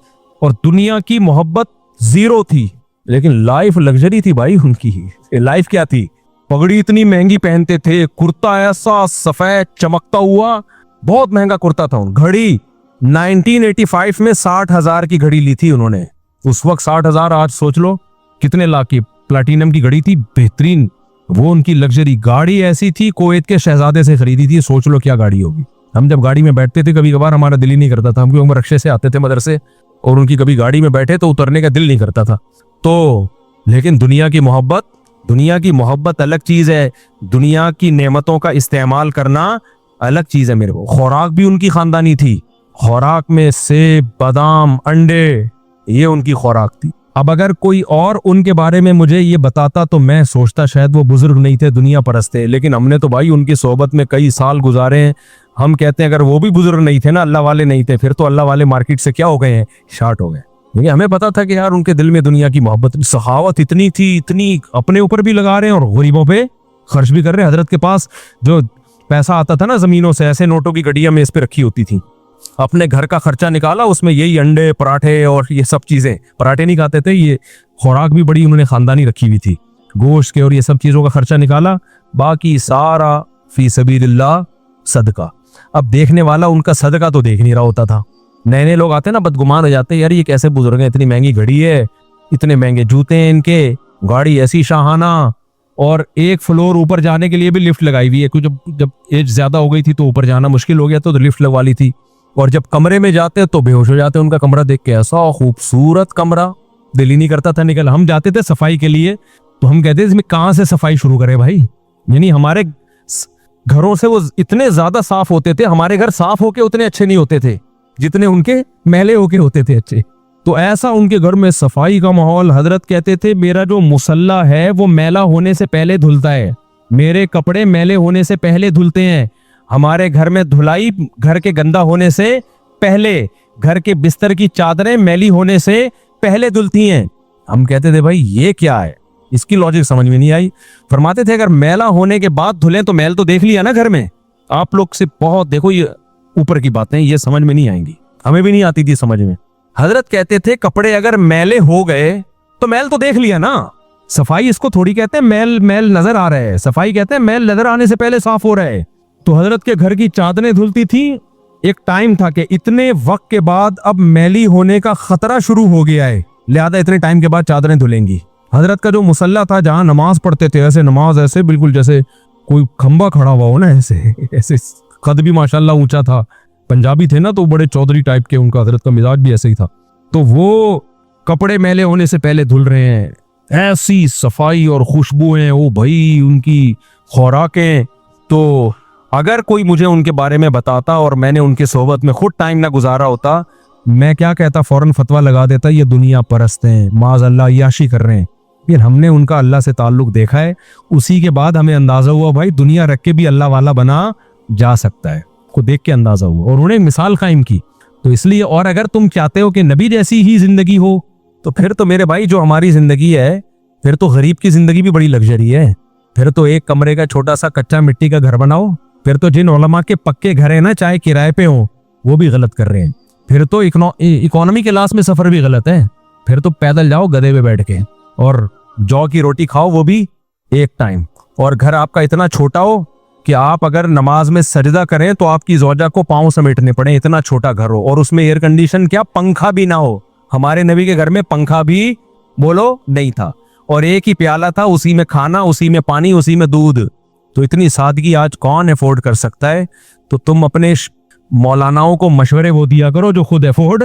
और दुनिया की मोहब्बत जीरो थी, लेकिन लाइफ लग्जरी थी भाई उनकी। लाइफ क्या थी, पगड़ी इतनी महंगी पहनते थे, कुर्ता ऐसा सफेद चमकता हुआ, बहुत महंगा कुर्ता था। घड़ी 1985 में 60,000 की घड़ी ली थी उन्होंने, उस वक्त 60,000, आज सोच लो कितने लाख की प्लैटिनम की घड़ी थी, बेहतरीन। वो उनकी लग्जरी गाड़ी ऐसी थी, कुवैत के शहजादे से खरीदी थी। सोच लो क्या गाड़ी होगी। हम जब गाड़ी में बैठते थे कभी कभार हमारा दिल ही नहीं करता था, हम रक्शे से आते थे मदरसे, और उनकी कभी गाड़ी में बैठे तो उतरने का दिल नहीं करता था। तो लेकिन दुनिया की मोहब्बत अलग चीज है, दुनिया की नेमतों का इस्तेमाल करना अलग चीज है। मेरे को खुराक भी उनकी खानदानी थी, खुराक में सेब, बादाम, अंडे, ये उनकी खुराक थी। अब अगर कोई और उनके बारे में मुझे ये बताता तो मैं सोचता शायद वो बुजुर्ग नहीं थे, दुनिया परस्त थे। लेकिन हमने तो भाई उनकी सोहबत में कई साल गुजारे हैं। हम कहते हैं अगर वो भी बुजुर्ग नहीं थे ना, अल्लाह वाले नहीं थे, फिर तो अल्लाह वाले मार्केट से क्या हो गए हैं, शार्ट हो गए। क्योंकि हमें पता था कि यार उनके दिल में दुनिया की मोहब्बत, सखावत इतनी थी, इतनी अपने ऊपर भी लगा रहे हैं और गरीबों पे खर्च भी कर रहे हैं। हजरत के पास जो पैसा आता था ना जमीनों से, ऐसे नोटों की गड्डियां में इस पे रखी होती थी, अपने घर का खर्चा निकाला, उसमें यही अंडे पराठे और ये सब चीजें, पराठे नहीं खाते थे, ये खुराक भी बड़ी उन्होंने खानदानी रखी हुई थी, गोश्त के और ये सब चीजों का खर्चा निकाला, बाकी सारा फी सबीलिल्लाह सदका। अब देखने वाला उनका सदका तो देख नहीं रहा होता था। नए नए लोग आते ना, बदगुमान हो जाते, यार ये कैसे बुजुर्ग हैं, इतनी महंगी घड़ी है, इतने महंगे जूते हैं इनके, गाड़ी ऐसी शाहाना, और एक फ्लोर ऊपर जाने के लिए भी लिफ्ट लगाई हुई है, क्योंकि जब एज ज्यादा हो गई थी तो ऊपर जाना मुश्किल हो गया तो लिफ्ट लगवा ली थी। और जब कमरे में जाते तो बेहोश हो जाते उनका कमरा देख के, ऐसा खूबसूरत कमरा, दिल ही नहीं करता था निकल। हम जाते थे सफाई के लिए तो हम कहते थे इसमें कहाँ से सफाई शुरू करें भाई, यानी हमारे घरों से वो इतने ज्यादा साफ होते थे, हमारे घर साफ होके उतने अच्छे नहीं होते थे जितने उनके मैले होके होते थे अच्छे। तो ऐसा उनके घर में सफाई का माहौल। हजरत कहते थे मेरा जो मुसल्ला है वो मैला होने से पहले धुलता है, मेरे कपड़े मैले होने से पहले धुलते हैं, हमारे घर में धुलाई घर के गंदा होने से पहले, घर के बिस्तर की चादरें मैली होने से पहले धुलती हैं। हम कहते थे भाई ये क्या है, इसकी लॉजिक समझ में नहीं आई। फरमाते थे अगर मैला होने के बाद धुलें तो मैल तो देख लिया ना घर में। आप लोग से बहुत देखो ये ऊपर की बातें, ये समझ में नहीं आएंगी, हमें भी नहीं आती थी समझ में। हजरत कहते थे कपड़े अगर मैले हो गए तो मैल तो देख लिया ना, सफाई इसको थोड़ी कहते हैं मैल मैल नजर आ रहा है, सफाई कहते हैं मैल नजर आने से पहले साफ हो रहा है। तो हजरत के घर की चादरें धुलती थी। एक टाइम था कि इतने वक्त के बाद अब मैली होने का खतरा शुरू हो गया है, लिहाजा इतने टाइम के बाद चादरें धुलेंगी। हजरत का जो मुसल्ला था जहां नमाज पढ़ते थे, ऐसे नमाज ऐसे बिल्कुल जैसे कोई खंबा खड़ा हुआ हो ना, ऐसे ऐसे, कद भी माशाल्लाह ऊंचा था, पंजाबी थे ना तो बड़े चौधरी टाइप के, उनका हजरत का मिजाज भी ऐसे ही था। तो वो कपड़े मैले होने से पहले धुल रहे हैं, ऐसी सफाई और खुशबुएं, ओ भाई उनकी खुराकें। तो अगर कोई मुझे उनके बारे में बताता और मैंने उनके सोहबत में खुद टाइम ना गुजारा होता, मैं क्या कहता, फौरन फतवा लगा देता ये दुनिया परस्त हैं, माज अल्लाह याशी कर रहे हैं। फिर हमने उनका अल्लाह से ताल्लुक देखा है, उसी के बाद हमें अंदाजा हुआ भाई दुनिया रख के भी अल्लाह वाला बना जा सकता है, को देख के अंदाजा हुआ और उन्हें मिसाल कायम की। तो इसलिए, और अगर तुम चाहते हो कि नबी जैसी ही जिंदगी हो तो फिर तो मेरे भाई जो हमारी जिंदगी है, फिर तो गरीब की जिंदगी भी बड़ी लग्जरी है। फिर तो एक कमरे का छोटा सा कच्चा मिट्टी का घर बनाओ। फिर तो जिन उलमा के पक्के घर है ना, चाहे किराए पे हो, वो भी गलत कर रहे हैं। फिर तो इकोनॉमी क्लास में सफर भी गलत है। फिर तो पैदल जाओ गधे पे बैठ के और जौ की रोटी खाओ, वो भी एक टाइम। और घर आपका इतना छोटा हो कि आप अगर नमाज में सजदा करें तो आपकी ज़ौजा को पांव समेटने पड़े, इतना छोटा घर हो, और उसमें एयर कंडीशन क्या, पंखा भी ना हो। हमारे नबी के घर में पंखा भी बोलो नहीं था, और एक ही प्याला था, उसी में खाना, उसी में पानी, उसी में दूध। तो इतनी सादगी आज कौन अफोर्ड कर सकता है? तो तुम अपने मौलानाओं को मशवरे वो दिया करो जो खुद अफोर्ड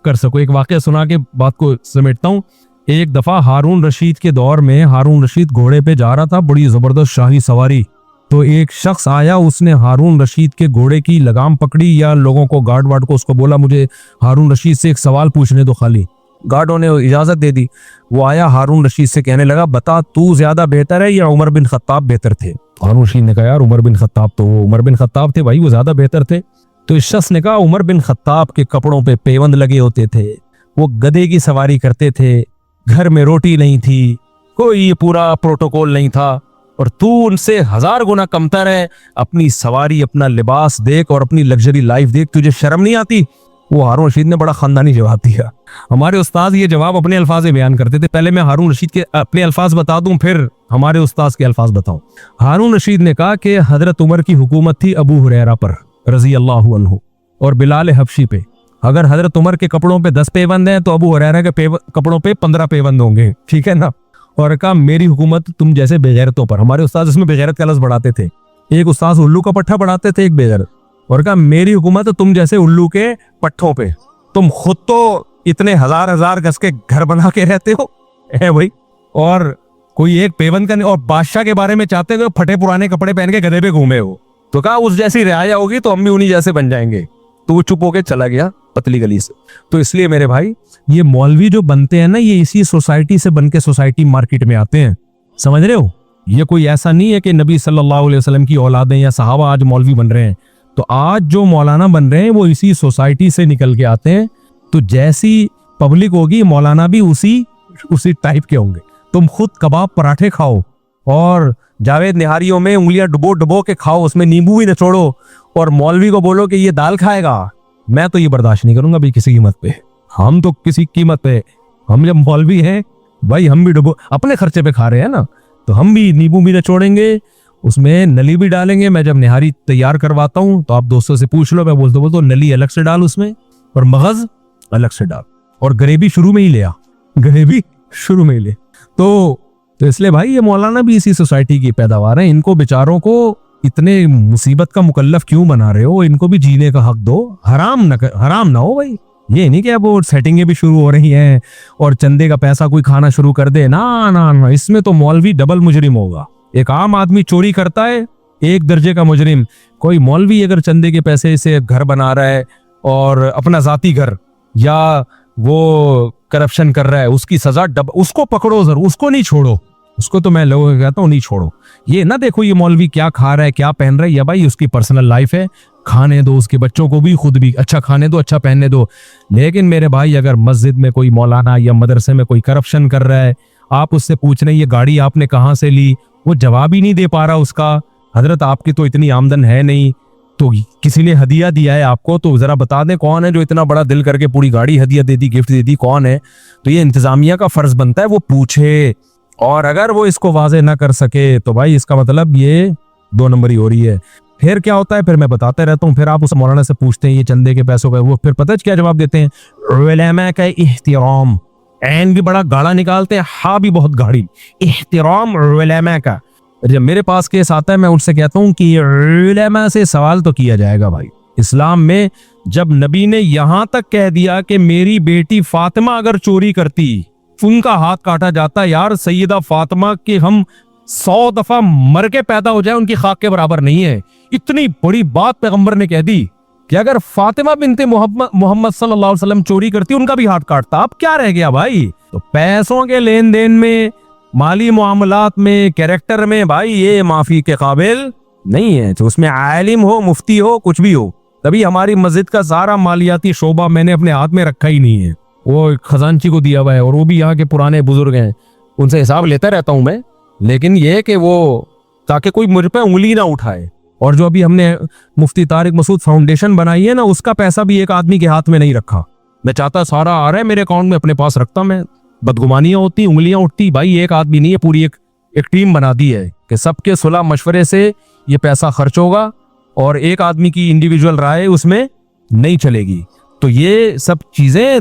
कर सको। एक वाकया सुना के बात को समेटता हूँ। एक दफा हारून रशीद के दौर में हारून रशीद घोड़े पे जा रहा था, बड़ी जबरदस्त शाही सवारी। तो एक शख्स आया, उसने हारून रशीद के घोड़े की लगाम पकड़ी, या लोगों को, गार्ड वार्ड को, उसको बोला मुझे हारून रशीद से एक सवाल पूछने दो खाली। गार्डों ने इजाजत दे दी। वो आया, हारून रशीद से कहने लगा बता तू ज्यादा बेहतर है या उमर बिन खत्ताब बेहतर थे? हारून रशीद ने कहा यार उमर बिन खत्ताब, तो उमर बिन खत्ताब थे भाई, वो ज्यादा बेहतर थे। तो इस शख्स ने कहा उमर बिन खत्ताब के कपड़ों पे पेवंद लगे होते थे, वो गधे की सवारी करते थे, घर में रोटी नहीं थी, कोई पूरा प्रोटोकॉल नहीं था, और तू उनसे 1000 गुना कमतर है। अपनी सवारी, अपना लिबास देख और अपनी लग्जरी लाइफ देख, तुझे शर्म नहीं आती? वो हारून रशीद ने बड़ा खानदानी जवाब दिया। हमारे उस्ताद ये जवाब अपने अल्फाज में बयान करते थे। पहले मैं हारून रशीद के अपने अल्फाज बता दूं, फिर हमारे उस्ताद के अल्फाज बताऊं। हारून रशीद ने कहा कि हजरत उमर की हुकूमत थी अबू हुरैरा पर रजी अल्लाह अन्हु और बिलाल हबशी पे। अगर हजरत उमर के कपड़ों पे 10 पेवंद हैं तो अबू हुरैरा के कपड़ों पे 15 पेवंद होंगे, ठीक है ना? और कहा मेरी हुकूमत तुम जैसे बेगैरतों पर। हमारे उस्ताद इसमें बेगैरत का लफ्ज़ बढ़ाते थे। एक उस्ताद उल्लू का पट्टा बढ़ाते थे, एक बेगैरत। और कहा मेरी हुकूमत तुम जैसे उल्लू के पट्टों पे। तुम खुद तो इतने 1000 गज के घर बना के रहते हो है भाई, और कोई एक पेवंद का नहीं। और बादशाह के बारे में चाहते हो फटे पुराने कपड़े पहन के गधे पे घूमे हो। तो कहा उस जैसी रियाया होगी तो हम भी उन्हीं जैसे बन जाएंगे। तो वो चुप होके चला गया पतली गली से। तो इसलिए मेरे भाई ये मौलवी जो बनते हैं ना, ये इसी सोसाइटी से बन के सोसाइटी मार्केट में आते हैं, समझ रहे हो? ये कोई ऐसा नहीं है कि नबी सल्लल्लाहु अलैहि वसल्लम की औलादें या सहाबा आज मौलवी बन रहे हैं। तो आज जो मौलाना बन रहे हैं वो इसी सोसाइटी से निकल के आते हैं। तो जैसी पब्लिक होगी मौलाना भी उसी टाइप के होंगे। तुम खुद कबाब पराठे खाओ और जावेद निहारियों में उंगलियां डुबो डुबो के खाओ, उसमें नींबू भी निचोड़ो, और मौलवी को बोलो कि ये दाल खाएगा, मैं तो ये बर्दाश्त नहीं करूंगा भाई किसी कीमत पे। हम तो किसी कीमत पे, हम जब मौलवी हैं भाई, हम भी डुबो अपने खर्चे पे खा रहे हैं ना, तो हम भी नींबू भी निचोड़ेंगे, उसमें नली भी डालेंगे। मैं जब निहारी तैयार करवाता हूं तो आप दोस्तों से पूछ लो, मैं बोलता नली अलग से डाल उसमें और मगज अलग से डाल, और ग्रेवी शुरू में ही ले आ, ग्रेवी शुरू में ही ले। तो इसलिए भाई ये मौलाना भी इसी सोसाइटी की पैदावार है, इनको बेचारों को इतने मुसीबत का मुकल्लफ क्यों बना रहे हो? इनको भी जीने का हक दो, हराम ना हो भाई। ये नहीं कि अब वो सेटिंगें भी शुरू हो रही हैं और चंदे का पैसा कोई खाना शुरू कर दे, ना ना ना, इसमें तो मौलवी डबल मुजरिम होगा। एक आम आदमी चोरी करता है, एक दर्जे का मुजरिम। कोई मौलवी अगर चंदे के पैसे से घर बना रहा है और अपना जाती घर, या वो करप्शन कर रहा है, उसकी सजा उसको पकड़ो जरूर, उसको नहीं छोड़ो। उसको तो मैं लोगों को कहता हूँ नहीं छोड़ो। ये ना देखो ये मौलवी क्या खा रहा है, क्या पहन रहा है, या भाई उसकी पर्सनल लाइफ है, खाने दो उसके बच्चों को भी, खुद भी अच्छा खाने दो, अच्छा पहनने दो। लेकिन मेरे भाई अगर मस्जिद में कोई मौलाना या मदरसे में कोई करप्शन कर रहा है, आप उससे पूछ रहे हैं ये गाड़ी आपने कहाँ से ली, वो जवाब ही नहीं दे पा रहा उसका। हजरत आपकी तो इतनी आमदन है नहीं, तो किसी ने हदिया दिया है आपको, तो जरा बता दें कौन है जो इतना बड़ा दिल करके पूरी गाड़ी हदिया दे दी, गिफ्ट दे दी, कौन है? तो ये इंतजामिया का फर्ज बनता है वो पूछे, और अगर वो इसको वाजे ना कर सके तो भाई इसका मतलब ये 2 नंबरी हो रही है। फिर क्या होता है, फिर मैं बताते रहता हूँ, फिर आप उस मौलाना से पूछते हैं ये चंदे के पैसों का, वो फिर पता है क्या जवाब देते हैं? उलमा का इहतिराम, एन भी बड़ा गाढ़ा निकालते हैं, हा भी बहुत गाढ़ी, इहतिराम उलमा का। जब मेरे पास केस आता है मैं उनसे कहता हूँ कि उलमा से सवाल तो किया जाएगा भाई। इस्लाम में जब नबी ने यहां तक कह दिया कि मेरी बेटी फातिमा अगर चोरी करती उनका हाथ काटा जाता, यार सैयदा फातिमा के हम 100 दफा मर के पैदा हो जाए उनकी खाक के बराबर नहीं है। इतनी बड़ी बात पैगंबर ने कह दी कि अगर फातिमा बिनते मोहम्मद सल्लल्लाहु अलैहि वसल्लम चोरी करती उनका भी हाथ काटता। अब क्या रह गया भाई? तो पैसों के लेन देन में, माली मामलात में, कैरेक्टर में भाई ये माफी के काबिल नहीं है। तो उसमें आलिम हो, मुफ्ती हो, कुछ भी हो, तभी हमारी मस्जिद का सारा मालियाती शोबा मैंने अपने हाथ में रखा ही नहीं है, वो खजांची को दिया हुआ है, और वो भी यहाँ के पुराने बुजुर्ग हैं, उनसे हिसाब लेता रहता हूं मैं। लेकिन ये कि वो ताकि कोई मुझ पे उंगली ना उठाए। और जो अभी हमने मुफ्ती तारिक मसूद फाउंडेशन बनाई है ना, उसका पैसा भी एक आदमी के हाथ में नहीं रखा। मैं चाहता सारा आ रहा है मेरे अकाउंट में, अपने पास रखता मैं। बदगुमानियां होती, उंगलियां उठती, भाई एक आदमी नहीं है, पूरी एक टीम बना दी है कि सबके सुलह मशवरे से ये पैसा खर्च होगा और एक आदमी की इंडिविजुअल राय उसमें नहीं चलेगी। तो ये सब चीजें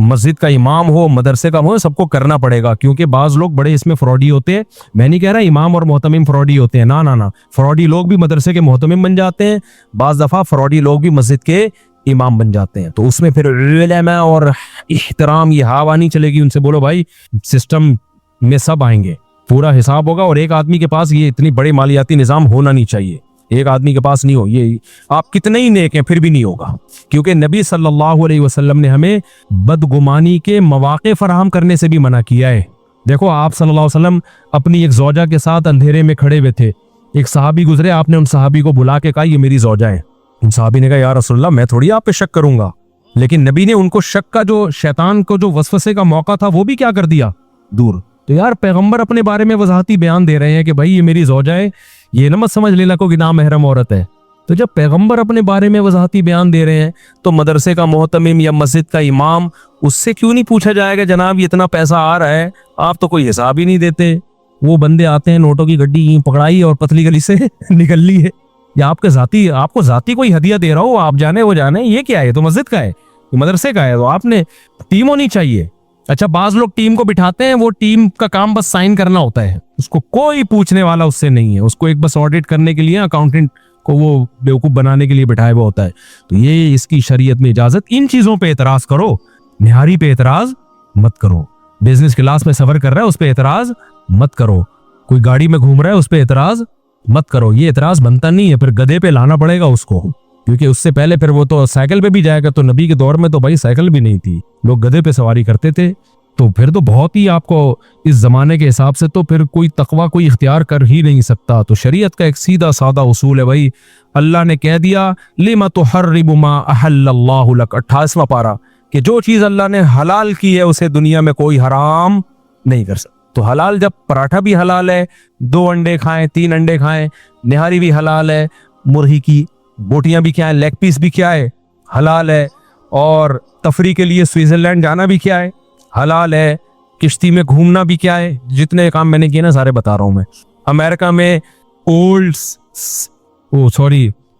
मस्जिद का इमाम हो, मदरसे का हो, सबको करना पड़ेगा, क्योंकि बाज लोग बड़े इसमें फ्रॉडी होते हैं। मैं नहीं कह रहा इमाम और मोहतमिम फ्रॉडी होते हैं, ना ना ना, फ्रॉडी लोग भी मदरसे के मोहतमिम बन जाते हैं, बाज दफा फ्रॉडी लोग भी मस्जिद के इमाम बन जाते हैं। तो उसमें फिर उलमा और इहतराम ये हवा नहीं चलेगी। उनसे बोलो भाई सिस्टम में सब आएंगे, पूरा हिसाब होगा, और एक आदमी के पास ये इतनी बड़े मालियाती निजाम होना नहीं चाहिए, एक आदमी के पास नहीं हो। ये आप कितने ही नेक हैं फिर भी नहीं होगा, क्योंकि नबी सल्लल्लाहु अलैहि वसल्लम ने हमें बदगुमानी के मौके फराहम करने से भी मना किया है। देखो आप सल्लल्लाहु अलैहि वसल्लम अपनी एक ज़ौजा के साथ अंधेरे में खड़े हुए थे, एक सहाबी गुजरे, आपने उन सहाबी को बुला के कहा ये मेरी ज़ौजा है। उन सहाबी ने कहा या रसूलल्लाह मैं थोड़ी आप पे शक करूंगा, लेकिन नबी ने उनको शक का जो शैतान को जो वसवसे का मौका था वो भी क्या कर दिया, दूर। तो यार पैगंबर अपने बारे में वजाहती बयान दे रहे हैं कि भाई ये मेरी ज़ौजा है, ये न मत समझ लेना को कि नामहरम औरत है। तो जब पैगंबर अपने बारे में वजाहती बयान दे रहे हैं तो मदरसे का मोहतमिम या मस्जिद का इमाम, उससे क्यों नहीं पूछा जाएगा जनाब ये इतना पैसा आ रहा है, आप तो कोई हिसाब ही नहीं देते। वो बंदे आते हैं, नोटों की गड्डी पकड़ाई और पतली गली से निकल ली है, या आपको जाती कोई हदिया दे रहा हो, आप जाने वो जाने, ये क्या है? तो मस्जिद का है, ये मदरसे का है, तो आपने टीम होनी चाहिए। अच्छा बाज लोग टीम को बिठाते हैं, वो टीम का काम बस साइन करना होता है, उसको कोई पूछने वाला उससे नहीं है, उसको एक बस ऑडिट करने के लिए अकाउंटेंट को वो बेवकूफ बनाने के लिए बिठाया हुआ होता है। तो ये इसकी शरीयत में इजाजत। इन चीजों पे एतराज करो, निहारी पे एतराज मत करो, बिजनेस क्लास में सफर कर रहा है उस पे एतराज मत करो, कोई गाड़ी में घूम रहा है उस पे एतराज मत करो। ये एतराज बनता नहीं है, फिर गधे पे लाना पड़ेगा उसको, क्योंकि उससे पहले फिर वो तो साइकिल पे भी जाएगा। तो नबी के दौर में तो भाई साइकिल भी नहीं थी, लोग गधे पे सवारी करते थे। तो फिर तो बहुत ही आपको इस जमाने के हिसाब से तो फिर कोई तकवा कोई इख्तियार कर ही नहीं सकता। तो शरीयत का एक सीधा सादा उसूल है भाई, अल्लाह ने कह दिया लिमा तुहर्रिबु मा अहल्लल्लाहु लक, 28वां पारा, कि जो चीज अल्लाह ने हलाल की है उसे दुनिया में कोई हराम नहीं कर सकता। तो हलाल जब पराठा भी हलाल है, 2 अंडे खाएं, 3 अंडे खाएं, निहारी भी हलाल है, मुर्गी की बोटियां भी क्या है, लेग पीस भी क्या है, हलाल है, और तफरी के लिए स्विट्जरलैंड जाना भी क्या है, हलाल है, किश्ती में घूमना भी क्या है, जितने काम मैंने किए ना सारे बता रहा हूं मैं। अमेरिका में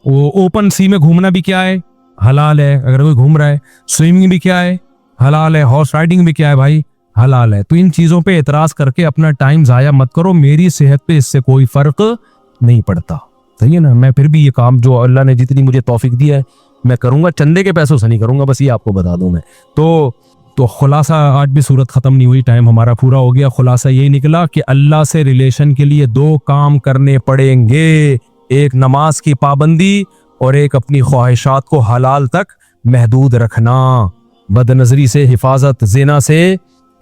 वो ओपन सी में घूमना भी क्या है, हलाल है, अगर कोई घूम रहा है। स्विमिंग भी क्या है, हलाल है। हॉर्स राइडिंग भी क्या है भाई, हलाल है। तो इन चीजों पे एतराज करके अपना टाइम जाया मत करो, मेरी सेहत पे इससे कोई फर्क नहीं पड़ता, सही है ना। मैं फिर भी ये काम जो अल्लाह ने जितनी मुझे तौफीक दी है मैं करूंगा, चंदे के पैसों से नहीं करूंगा, बस ये आपको बता दूं मैं। तो खुलासा, आज भी सूरत खत्म नहीं हुई, टाइम हमारा पूरा हो गया। खुलासा यही निकला कि अल्लाह से रिलेशन के लिए 2 काम करने पड़ेंगे, एक नमाज की पाबंदी और एक अपनी ख्वाहिशात को हलाल तक महदूद रखना, बदनजरी से हिफाजत, जिना से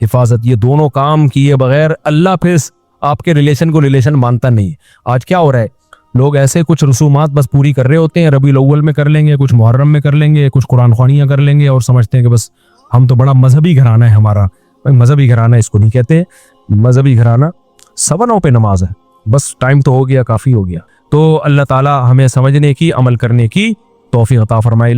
हिफाजत। ये दोनों काम किए बगैर अल्लाह फिर आपके रिलेशन को रिलेशन मानता नहीं। आज क्या हो रहा है, लोग ऐसे कुछ रसूमात बस पूरी कर रहे होते हैं, रबीउल अव्वल में कर लेंगे, कुछ मुहर्रम में कर लेंगे, कुछ कुरान ख्वानियाँ कर लेंगे और समझते हैं कि बस हम तो बड़ा मजहबी घराना है हमारा। भाई मजहबी घराना इसको नहीं कहते, मजहबी घराना 7 पे नमाज है, बस टाइम तो हो गया, काफ़ी हो गया। तो अल्लाह ताला हमें समझने की, अमल करने की तौफीक अता फरमाए।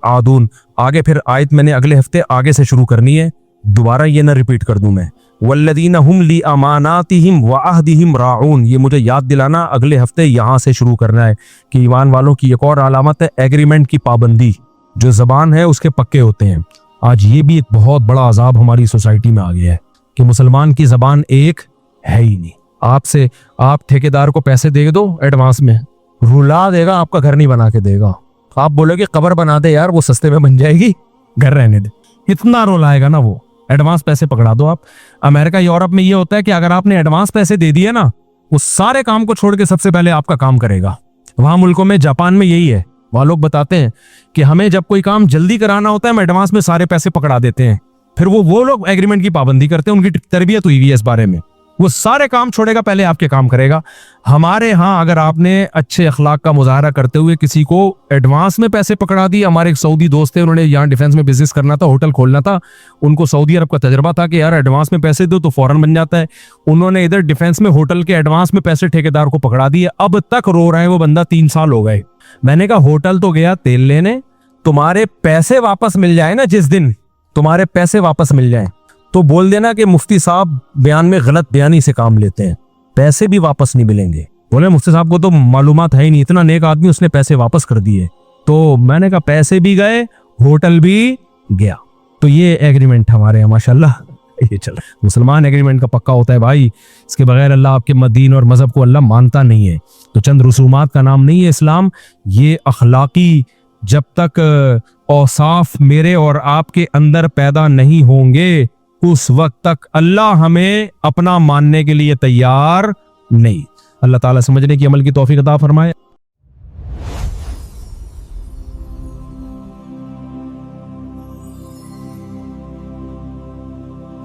आदून। आगे फिर आयत मैंने अगले हफ्ते आगे से शुरू करनी है, दोबारा ये ना रिपीट कर दूं मैं। वल्लदीना हुम ली अमानातिहिम व अहदिहिम राऊन, ये मुझे याद दिलाना, अगले हफ्ते यहाँ से शुरू करना है कि ईमान वालों की एक और अलामत है एग्रीमेंट की पाबंदी। जो जबान है उसके पक्के होते हैं। आज ये भी एक बहुत बड़ा अजाब हमारी सोसाइटी में आ गया है कि मुसलमान की जबान एक है ही नहीं। आपसे आप ठेकेदार को पैसे दे दो एडवांस में, रुला देगा, आपका घर नहीं बना के देगा। आप बोलोगे कब्र बना दे यार, वो सस्ते में बन जाएगी, घर रहने दे, इतना रुलाएगा ना वो। एडवांस पैसे पकड़ा दो आप। अमेरिका यूरोप में ये होता है कि अगर आपने एडवांस पैसे दे दिए ना, वो सारे काम को छोड़ के सबसे पहले आपका काम करेगा। वहां मुल्कों में, जापान में यही है। वहां लोग बताते हैं कि हमें जब कोई काम जल्दी कराना होता है, हम एडवांस में सारे पैसे पकड़ा देते हैं, फिर वो लोग एग्रीमेंट की पाबंदी करते हैं। उनकी तरबियत हुई हुई है इस बारे में, वो सारे काम छोड़ेगा, पहले आपके काम करेगा। हमारे यहाँ अगर आपने अच्छे अखलाक का मुजाहरा करते हुए किसी को एडवांस में पैसे पकड़ा दिए, हमारे एक सऊदी दोस्त थे, उन्होंने यहाँ डिफेंस में बिजनेस करना था, होटल खोलना था, उनको सऊदी अरब का तजर्बा था कि यार एडवांस में पैसे दो तो फौरन बन जाता है। उन्होंने इधर डिफेंस में होटल के एडवांस में पैसे ठेकेदार को पकड़ा दिए, अब तक रो रहा है वो बंदा, 3 साल हो गए। मैंने कहा होटल तो गया तेल लेने, तुम्हारे पैसे वापस मिल जाए ना, जिस दिन तुम्हारे पैसे वापस मिल जाए तो बोल देना कि मुफ्ती साहब बयान में गलत बयानी से काम लेते हैं, पैसे भी वापस नहीं मिलेंगे। बोले मुफ्ती साहब को तो मालूमात है ही नहीं, इतना नेक आदमी, उसने पैसे वापस कर दिए। तो मैंने कहा पैसे भी गए, होटल भी गया। तो ये एग्रीमेंट हमारे यहाँ माशाल्लाह ये चल। मुसलमान एग्रीमेंट का पक्का होता है भाई, इसके बगैर अल्लाह आपके दीन और मजहब को अल्लाह मानता नहीं है। तो चंद रसूमात का नाम नहीं है इस्लाम, ये अखलाकी जब तक औसाफ मेरे और आपके अंदर पैदा नहीं होंगे, उस वक्त तक अल्लाह हमें अपना मानने के लिए तैयार नहीं। अल्लाह ताला समझने की, अमल की तौफीक अता फरमाए।